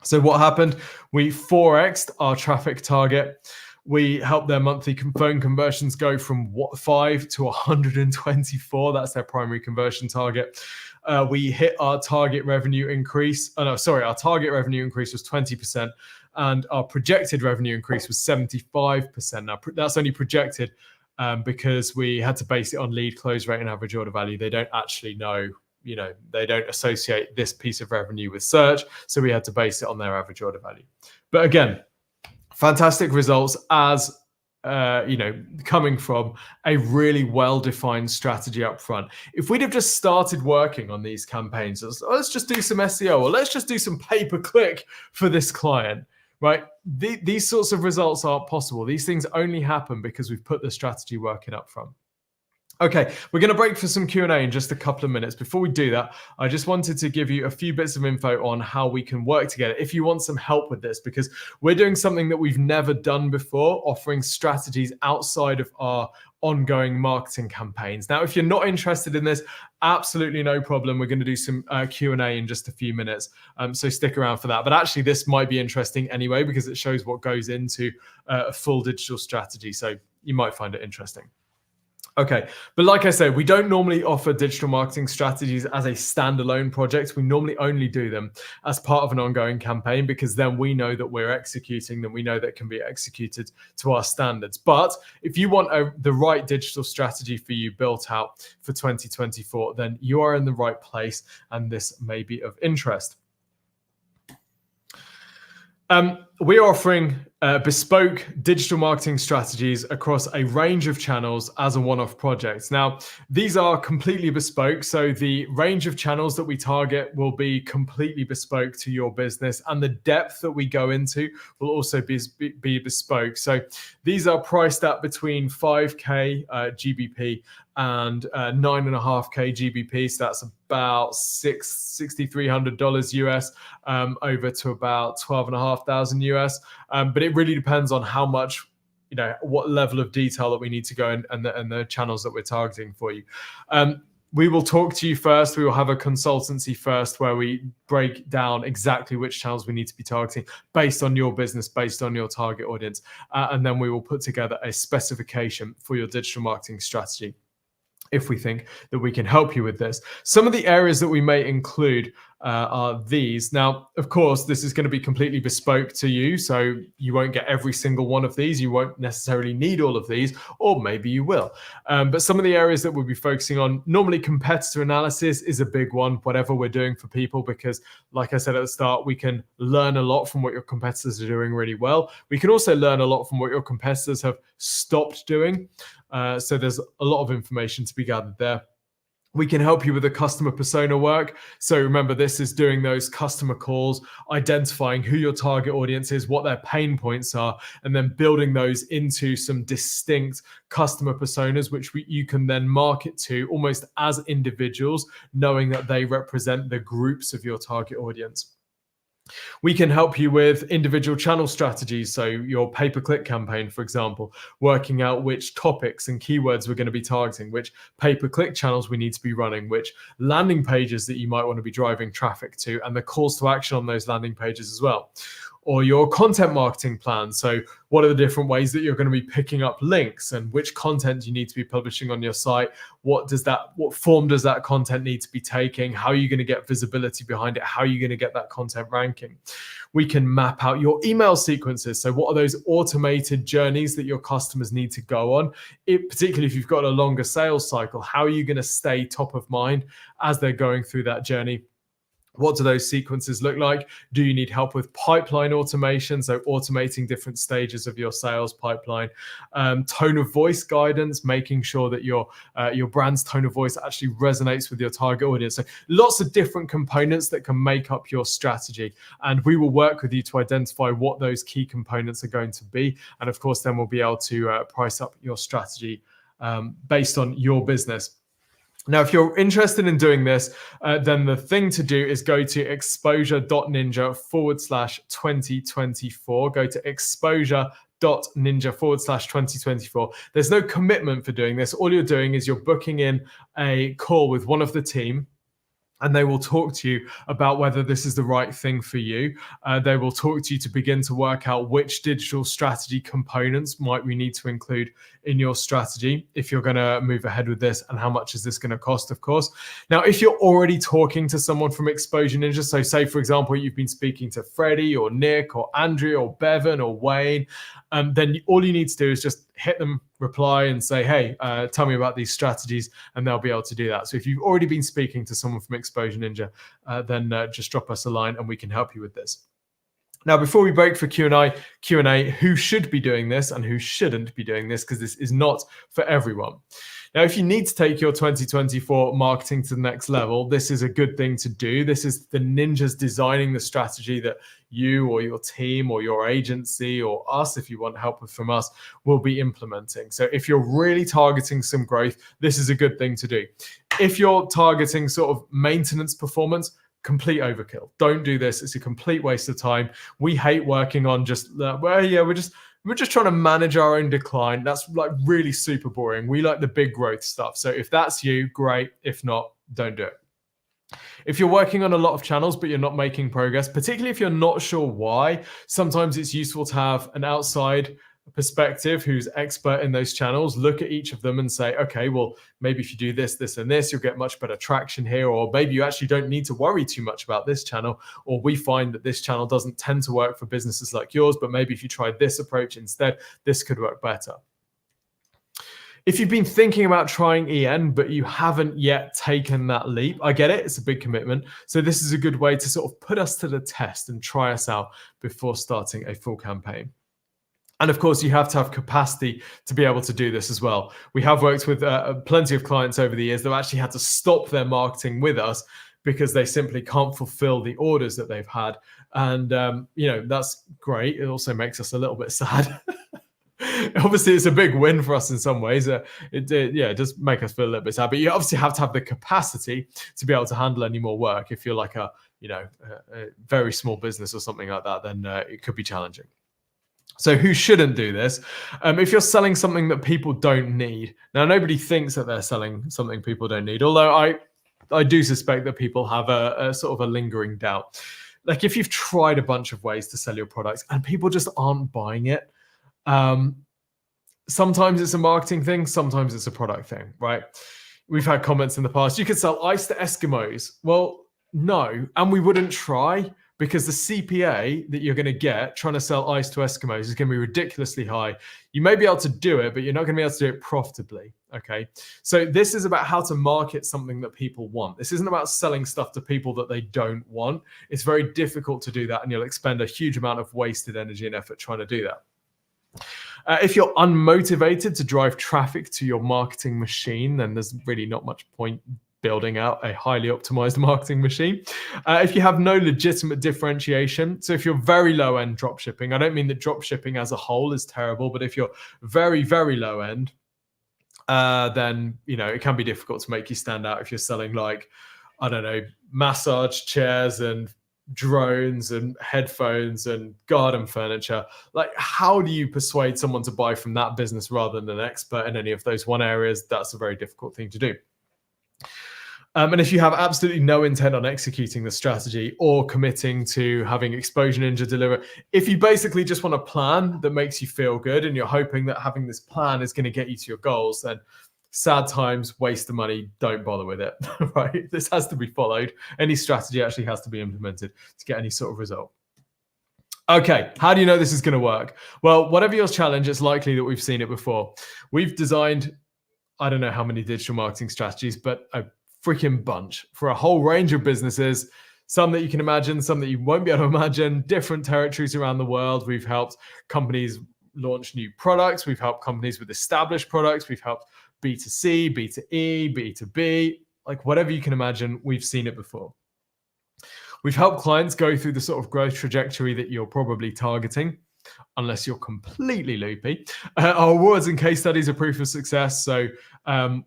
So what happened? We 4x'd our traffic target. We helped their monthly phone conversions go from 5 to 124. That's their primary conversion target. We hit our target revenue increase. Our target revenue increase was 20%, and our projected revenue increase was 75%. Now, that's only projected because we had to base it on lead close rate and average order value. They don't actually know, they don't associate this piece of revenue with search. So we had to base it on their average order value. But again, fantastic results as coming from a really well-defined strategy up front. If we'd have just started working on these campaigns, let's just do some SEO, or let's just do some pay-per-click for this client, right? These sorts of results aren't possible. These things only happen because we've put the strategy working up front. Okay, we're going to break for some Q&A in just a couple of minutes. Before we do that, I just wanted to give you a few bits of info on how we can work together if you want some help with this, because we're doing something that we've never done before, offering strategies outside of our ongoing marketing campaigns. Now, if you're not interested in this, absolutely no problem. We're going to do some Q&A in just a few minutes, so stick around for that. But actually, this might be interesting anyway, because it shows what goes into a full digital strategy, so you might find it interesting. Okay, but like I said, we don't normally offer digital marketing strategies as a standalone project. We normally only do them as part of an ongoing campaign, because then we know that we're executing them. We know that it can be executed to our standards. But if you want the right digital strategy for you built out for 2024, then you are in the right place, and this may be of interest. We're offering bespoke digital marketing strategies across a range of channels as a one-off project. Now, these are completely bespoke, so the range of channels that we target will be completely bespoke to your business, and the depth that we go into will also be bespoke. So these are priced at between 5K GBP and 9.5K GBP. So that's about $6,300 US over to about 12,500 US. But it really depends on how much, what level of detail that we need to go in, and the channels that we're targeting for you. We will talk to you first. We will have a consultancy first where we break down exactly which channels we need to be targeting based on your business, based on your target audience. And then we will put together a specification for your digital marketing strategy, if we think that we can help you with this. Some of the areas that we may include are these. Now, of course, this is going to be completely bespoke to you, so you won't get every single one of these. You won't necessarily need all of these, or maybe you will. But some of the areas that we'll be focusing on, normally competitor analysis is a big one, whatever we're doing for people, because like I said at the start, we can learn a lot from what your competitors are doing really well. We can also learn a lot from what your competitors have stopped doing. So there's a lot of information to be gathered there. We can help you with the customer persona work. So remember, this is doing those customer calls, identifying who your target audience is, what their pain points are, and then building those into some distinct customer personas, which you can then market to almost as individuals, knowing that they represent the groups of your target audience. We can help you with individual channel strategies. So your pay-per-click campaign, for example, working out which topics and keywords we're going to be targeting, which pay-per-click channels we need to be running, which landing pages that you might want to be driving traffic to, and the calls to action on those landing pages as well. Or your content marketing plan. So what are the different ways that you're going to be picking up links, and which content you need to be publishing on your site? What form does that content need to be taking? How are you going to get visibility behind it? How are you going to get that content ranking? We can map out your email sequences. So what are those automated journeys that your customers need to go on? Particularly if you've got a longer sales cycle, how are you going to stay top of mind as they're going through that journey? What do those sequences look like? Do you need help with pipeline automation? So automating different stages of your sales pipeline, tone of voice guidance, making sure that your brand's tone of voice actually resonates with your target audience. So lots of different components that can make up your strategy. And we will work with you to identify what those key components are going to be. And of course, then we'll be able to price up your strategy based on your business. Now, if you're interested in doing this, then the thing to do is go to exposure.ninja/2024. Go to exposure.ninja/2024. There's no commitment for doing this. All you're doing is you're booking in a call with one of the team, and they will talk to you about whether this is the right thing for you. They will talk to you to begin to work out which digital strategy components might we need to include in your strategy if you're going to move ahead with this, and how much is this going to cost, of course. Now, if you're already talking to someone from Exposure Ninja, so say, for example, you've been speaking to Freddie or Nick or Andrea or Bevan or Wayne, then all you need to do is just hit them, reply and say, hey, tell me about these strategies, and they'll be able to do that. So if you've already been speaking to someone from Exposure Ninja, then just drop us a line and we can help you with this. Now, before we break for Q&A, who should be doing this and who shouldn't be doing this, because this is not for everyone. Now, if you need to take your 2024 marketing to the next level, this is a good thing to do. This is the ninjas designing the strategy that you or your team or your agency or us, if you want help from us, will be implementing. So if you're really targeting some growth, this is a good thing to do. If you're targeting sort of maintenance performance, complete overkill. Don't do this. It's a complete waste of time. We hate working on just, we're just trying to manage our own decline. That's like really super boring. We like the big growth stuff. So if that's you, great. If not, don't do it. If you're working on a lot of channels, but you're not making progress, particularly if you're not sure why, sometimes it's useful to have an outside perspective who's expert in those channels, look at each of them and say, okay, well, maybe if you do this, this, and this, you'll get much better traction here. Or maybe you actually don't need to worry too much about this channel. Or we find that this channel doesn't tend to work for businesses like yours, but maybe if you tried this approach instead, this could work better. If you've been thinking about trying EN, but you haven't yet taken that leap, I get it, it's a big commitment. So this is a good way to sort of put us to the test and try us out before starting a full campaign. And of course, you have to have capacity to be able to do this as well. We have worked with plenty of clients over the years that actually had to stop their marketing with us because they simply can't fulfill the orders that they've had. And, that's great. It also makes us a little bit sad. Obviously, it's a big win for us in some ways. It does make us feel a little bit sad. But you obviously have to have the capacity to be able to handle any more work. If you're like a very small business or something like that, then it could be challenging. So who shouldn't do this? If you're selling something that people don't need. Now, nobody thinks that they're selling something people don't need, although I do suspect that people have a sort of a lingering doubt. Like if you've tried a bunch of ways to sell your products and people just aren't buying it, sometimes it's a marketing thing, sometimes it's a product thing, right? We've had comments in the past, you could sell ice to Eskimos. Well, no, and we wouldn't try, because the CPA that you're going to get trying to sell ice to Eskimos is going to be ridiculously high. You may be able to do it, but you're not going to be able to do it profitably, okay? So this is about how to market something that people want. This isn't about selling stuff to people that they don't want. It's very difficult to do that, and you'll expend a huge amount of wasted energy and effort trying to do that. If you're unmotivated to drive traffic to your marketing machine, then there's really not much point building out a highly optimized marketing machine. If you have no legitimate differentiation, so if you're very low end drop shipping, I don't mean that drop shipping as a whole is terrible, but if you're very, very low end, then it can be difficult to make you stand out if you're selling, like, I don't know, massage chairs and drones and headphones and garden furniture. Like, how do you persuade someone to buy from that business rather than an expert in any of those one areas? That's a very difficult thing to do. And if you have absolutely no intent on executing the strategy or committing to having Exposure Ninja deliver, if you basically just want a plan that makes you feel good and you're hoping that having this plan is going to get you to your goals, then sad times, waste the money, don't bother with it, right? This has to be followed. Any strategy actually has to be implemented to get any sort of result. Okay, how do you know this is going to work? Well, whatever your challenge, it's likely that we've seen it before. We've designed, I don't know how many digital marketing strategies, but a freaking bunch for a whole range of businesses, some that you can imagine, some that you won't be able to imagine, different territories around the world. We've helped companies launch new products. We've helped companies with established products. We've helped B2C, B2E, B2B, like whatever you can imagine, we've seen it before. We've helped clients go through the sort of growth trajectory that you're probably targeting, unless you're completely loopy. Our awards and case studies are proof of success. So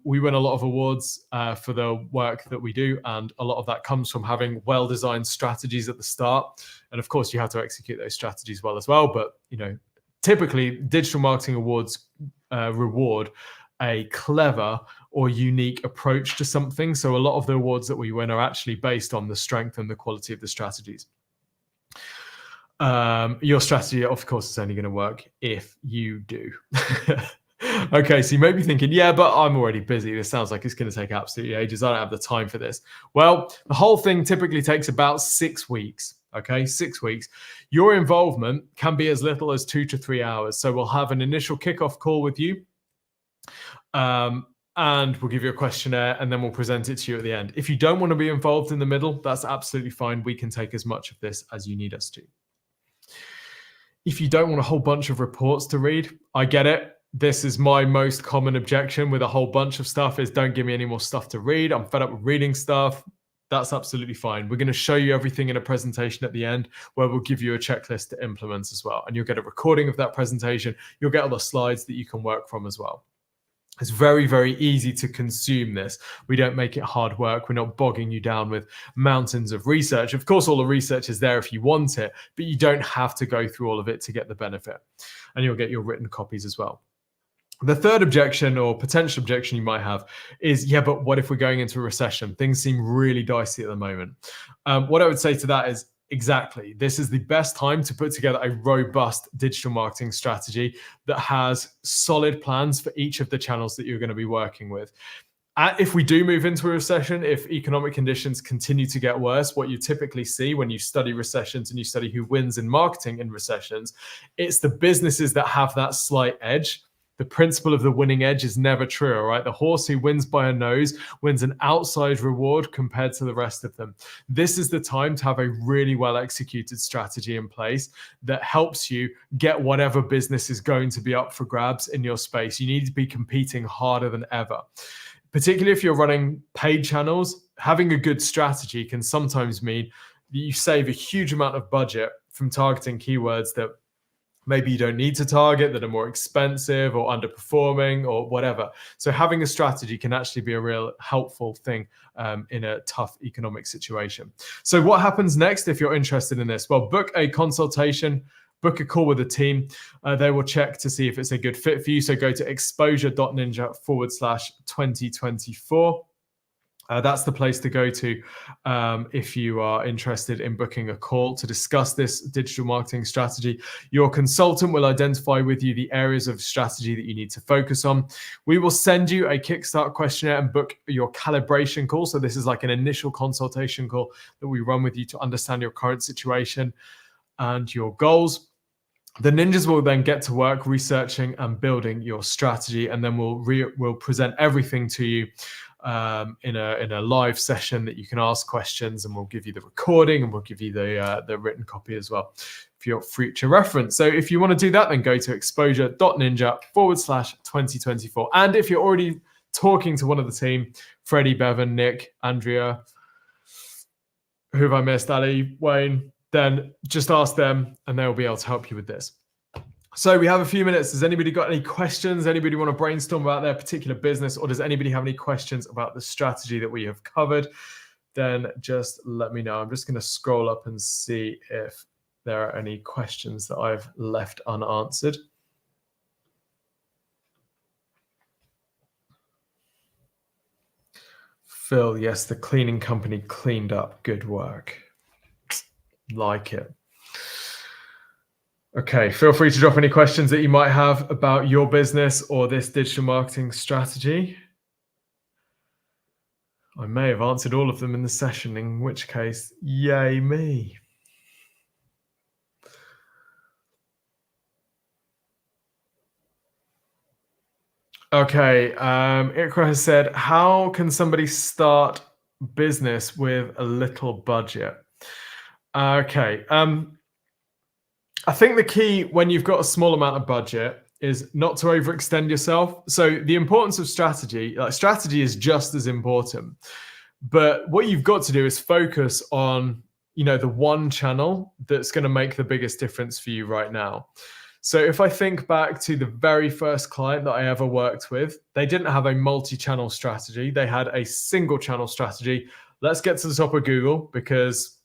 we win a lot of awards for the work that we do. And a lot of that comes from having well-designed strategies at the start. And of course, you have to execute those strategies well as well. But, typically digital marketing awards reward a clever or unique approach to something. So a lot of the awards that we win are actually based on the strength and the quality of the strategies. Your strategy, of course, is only going to work if you do. Okay, so you may be thinking, yeah, but I'm already busy. This sounds like it's going to take absolutely ages. I don't have the time for this. Well, the whole thing typically takes about 6 weeks. Okay, 6 weeks. Your involvement can be as little as 2 to 3 hours. So we'll have an initial kickoff call with you. And we'll give you a questionnaire and then we'll present it to you at the end. If you don't want to be involved in the middle, that's absolutely fine. We can take as much of this as you need us to. If you don't want a whole bunch of reports to read, I get it. This is my most common objection with a whole bunch of stuff is don't give me any more stuff to read. I'm fed up with reading stuff. That's absolutely fine. We're going to show you everything in a presentation at the end where we'll give you a checklist to implement as well. And you'll get a recording of that presentation. You'll get all the slides that you can work from as well. It's very, very easy to consume this. We don't make it hard work. We're not bogging you down with mountains of research. Of course, all the research is there if you want it, but you don't have to go through all of it to get the benefit. And you'll get your written copies as well. The third objection or potential objection you might have is, yeah, but what if we're going into a recession? Things seem really dicey at the moment. What I would say to that is, exactly. This is the best time to put together a robust digital marketing strategy that has solid plans for each of the channels that you're going to be working with. If we do move into a recession, if economic conditions continue to get worse, what you typically see when you study recessions and you study who wins in marketing in recessions, it's the businesses that have that slight edge. The principle of the winning edge is never true, all right? The horse who wins by a nose wins an outside reward compared to the rest of them. This is the time to have a really well executed strategy in place that helps you get whatever business is going to be up for grabs in your space. You need to be competing harder than ever. Particularly if you're running paid channels, having a good strategy can sometimes mean that you save a huge amount of budget from targeting keywords that maybe you don't need to target, that are more expensive or underperforming or whatever. So having a strategy can actually be a real helpful thing in a tough economic situation. So what happens next if you're interested in this? Well, book a consultation, book a call with the team. They will check to see if it's a good fit for you. So go to exposure.ninja/2024. That's the place to go to if you are interested in booking a call to discuss this digital marketing strategy. Your consultant will identify with you the areas of strategy that you need to focus on. We will send you a Kickstart questionnaire and book your calibration call. So this is like an initial consultation call that we run with you to understand your current situation and your goals. The ninjas will then get to work researching and building your strategy, and then we'll present everything to you in a live session that you can ask questions, and we'll give you the recording and we'll give you the written copy as well for your future reference. So if you want to do that, then go to exposure.ninja/2024. And if you're already talking to one of the team, Freddie, Bevan, Nick, Andrea, who have I missed, Ali, Wayne, then just ask them and they'll be able to help you with this. So we have a few minutes. Has anybody got any questions? Anybody want to brainstorm about their particular business, or does anybody have any questions about the strategy that we have covered? Then just let me know. I'm just going to scroll up and see if there are any questions that I've left unanswered. Phil, yes, the cleaning company cleaned up. Good work. Like it. Okay, feel free to drop any questions that you might have about your business or this digital marketing strategy. I may have answered all of them in the session, in which case, yay me. Okay, Ikra has said, how can somebody start business with a little budget? Okay, I think the key when you've got a small amount of budget is not to overextend yourself. So the importance of strategy, strategy is just as important. But what you've got to do is focus on, the one channel that's going to make the biggest difference for you right now. So if I think back to the very first client that I ever worked with, they didn't have a multi-channel strategy. They had a single channel strategy. Let's get to the top of Google because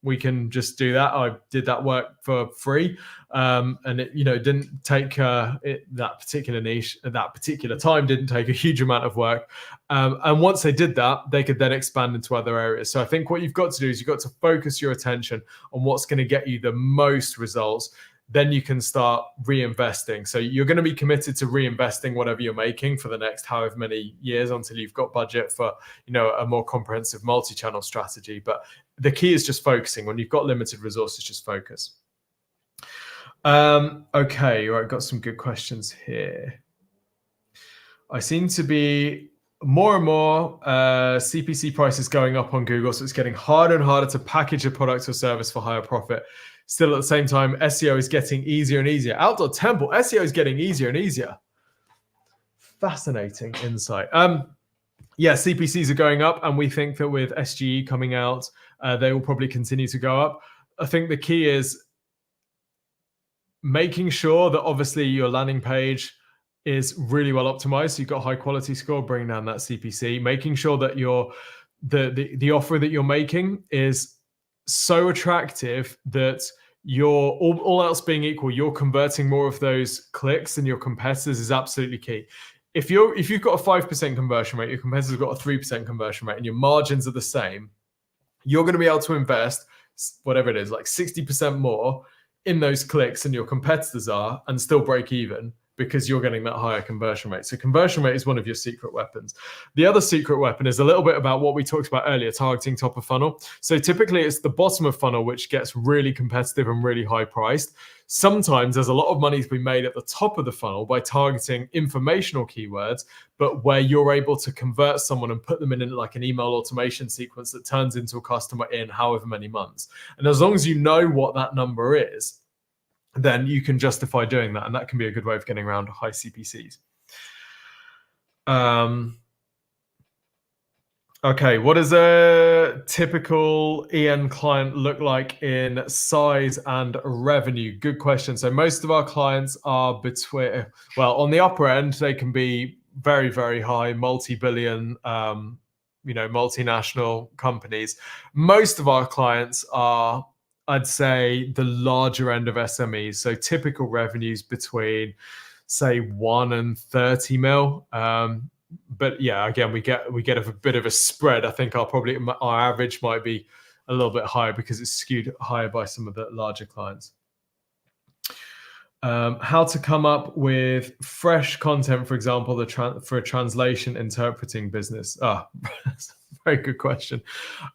we can just do that. I did that work for free, and it, didn't take that particular niche at that particular time. Didn't take a huge amount of work, and once they did that, they could then expand into other areas. So I think what you've got to do is you've got to focus your attention on what's going to get you the most results. Then you can start reinvesting. So you're going to be committed to reinvesting whatever you're making for the next however many years until you've got budget for, a more comprehensive multi-channel strategy. But the key is just focusing. When you've got limited resources, just focus. Okay, right, got some good questions here. I seem to be more and more CPC prices going up on Google, so it's getting harder and harder to package a product or service for higher profit. Still, at the same time, SEO is getting easier and easier. Outdoor Temple, SEO is getting easier and easier. Fascinating insight. Yeah, CPCs are going up, and we think that with SGE coming out, they will probably continue to go up. I think the key is making sure that obviously your landing page is really well optimized. So you've got a high quality score, bringing down that CPC, making sure that the offer that you're making is so attractive that you're all else being equal, you're converting more of those clicks than your competitors is absolutely key. If you've got a 5% conversion rate, your competitors have got a 3% conversion rate, and your margins are the same, you're going to be able to invest whatever it is, like 60% more in those clicks than your competitors are, and still break even because you're getting that higher conversion rate. So conversion rate is one of your secret weapons. The other secret weapon is a little bit about what we talked about earlier, targeting top of funnel. So typically it's the bottom of funnel which gets really competitive and really high priced. Sometimes there's a lot of money to be made at the top of the funnel by targeting informational keywords, but where you're able to convert someone and put them in like an email automation sequence that turns into a customer in however many months. And as long as you know what that number is, then you can justify doing that. And that can be a good way of getting around high CPCs. Okay, what does a typical EN client look like in size and revenue? Good question. So most of our clients are between, well, on the upper end, they can be very, very high, multi-billion, multinational companies. Most of our clients are, I'd say, the larger end of SMEs. So typical revenues between, say, 1 and 30 mil. But yeah, again, we get a bit of a spread. I think our average might be a little bit higher because it's skewed higher by some of the larger clients. How to come up with fresh content, for example, for a translation interpreting business. Very good question.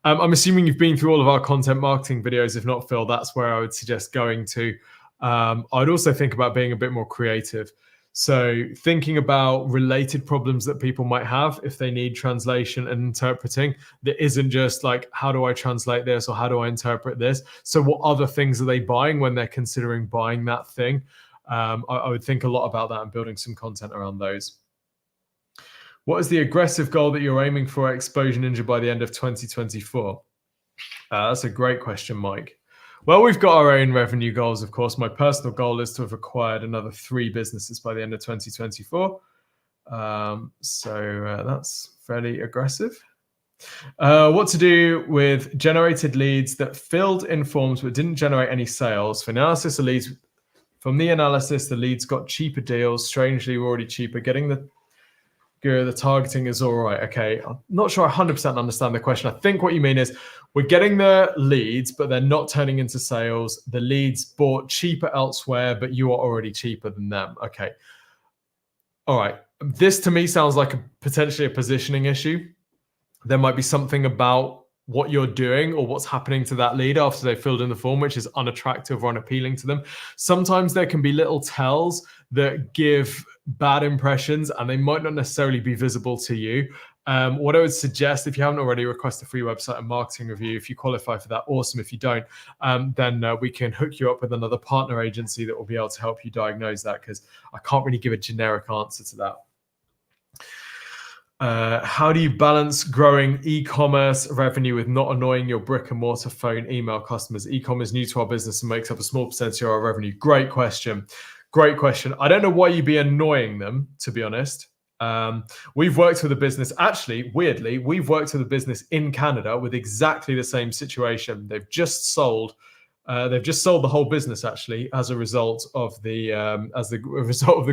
I'm assuming you've been through all of our content marketing videos. If not, Phil, that's where I would suggest going to. I'd also think about being a bit more creative. So thinking about related problems that people might have if they need translation and interpreting, that isn't just like, how do I translate this or how do I interpret this? So what other things are they buying when they're considering buying that thing? I would think a lot about that and building some content around those. What is the aggressive goal that you're aiming for at Exposure Ninja by the end of 2024? That's a great question, Mike. Well, we've got our own revenue goals, of course. My personal goal is to have acquired another 3 businesses by the end of 2024. So that's fairly aggressive. What to do with generated leads that filled in forms but didn't generate any sales? From the analysis, the leads got cheaper deals. Strangely, we're already cheaper. Getting the targeting is all right. Okay, I'm not sure I 100% understand the question. I think what you mean is we're getting the leads, but they're not turning into sales. The leads bought cheaper elsewhere, but you are already cheaper than them. Okay. All right. This to me sounds like potentially a positioning issue. There might be something about what you're doing or what's happening to that lead after they filled in the form, which is unattractive or unappealing to them. Sometimes there can be little tells that give bad impressions and they might not necessarily be visible to you. What I would suggest, if you haven't already, request a free website and marketing review. If you qualify for that, awesome. If you don't, then we can hook you up with another partner agency that will be able to help you diagnose that, because I can't really give a generic answer to that. How do you balance growing e-commerce revenue with not annoying your brick and mortar phone email customers? E-commerce is new to our business and makes up a small percentage of our revenue. Great question. Great question. I don't know why you'd be annoying them, to be honest. We've worked with a business, actually, weirdly, we've worked with a business in Canada with exactly the same situation. They've just sold the whole business, actually, as a result of the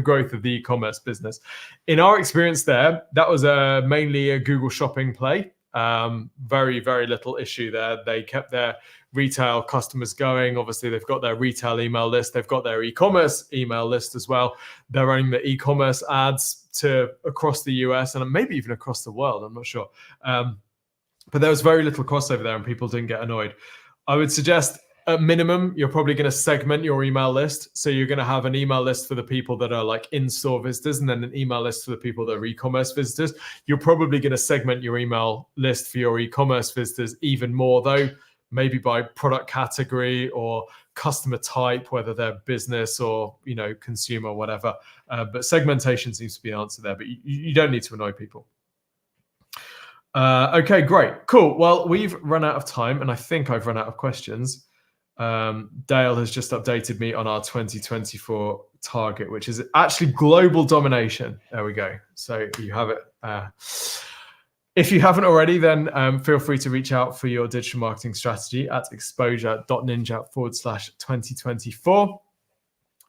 growth of the e-commerce business. In our experience there, that was mainly a Google Shopping play. Very, very little issue there. They kept their retail customers going. Obviously, they've got their retail email list. They've got their e-commerce email list as well. They're running the e-commerce ads to across the US and maybe even across the world. I'm not sure. But there was very little crossover there and people didn't get annoyed. I would suggest, at minimum, you're probably going to segment your email list. So you're going to have an email list for the people that are like in-store visitors and then an email list for the people that are e-commerce visitors. You're probably going to segment your email list for your e-commerce visitors even more, though, maybe by product category or customer type, whether they're business or, consumer, whatever. But segmentation seems to be the answer there, but you don't need to annoy people. Okay, great. Cool. Well, we've run out of time and I think I've run out of questions. Dale has just updated me on our 2024 target, which is actually global domination. There we go. So you have it. If you haven't already, then feel free to reach out for your digital marketing strategy at exposure.ninja/2024.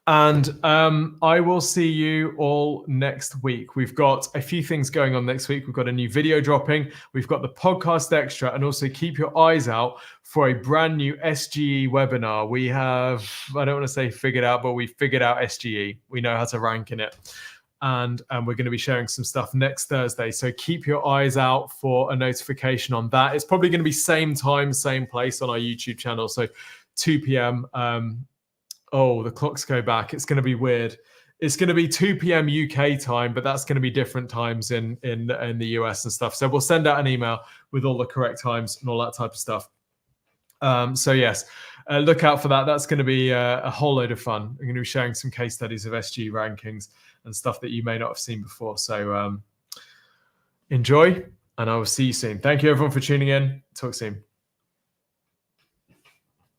And I will see you all next week. We've got a few things going on next week. We've got a new video dropping. We've got the podcast extra, and also keep your eyes out for a brand new SGE webinar. We have, I don't want to say figured out, but we figured out SGE. We know how to rank in it. And we're going to be sharing some stuff next Thursday. So keep your eyes out for a notification on that. It's probably going to be same time, same place on our YouTube channel. So 2 p.m. Oh, the clocks go back. It's going to be weird. It's going to be 2 p.m. UK time, but that's going to be different times in the US and stuff. So we'll send out an email with all the correct times and all that type of stuff. So yes, look out for that. That's going to be a whole load of fun. I'm going to be sharing some case studies of SG rankings and stuff that you may not have seen before. So enjoy, and I will see you soon. Thank you, everyone, for tuning in. Talk soon.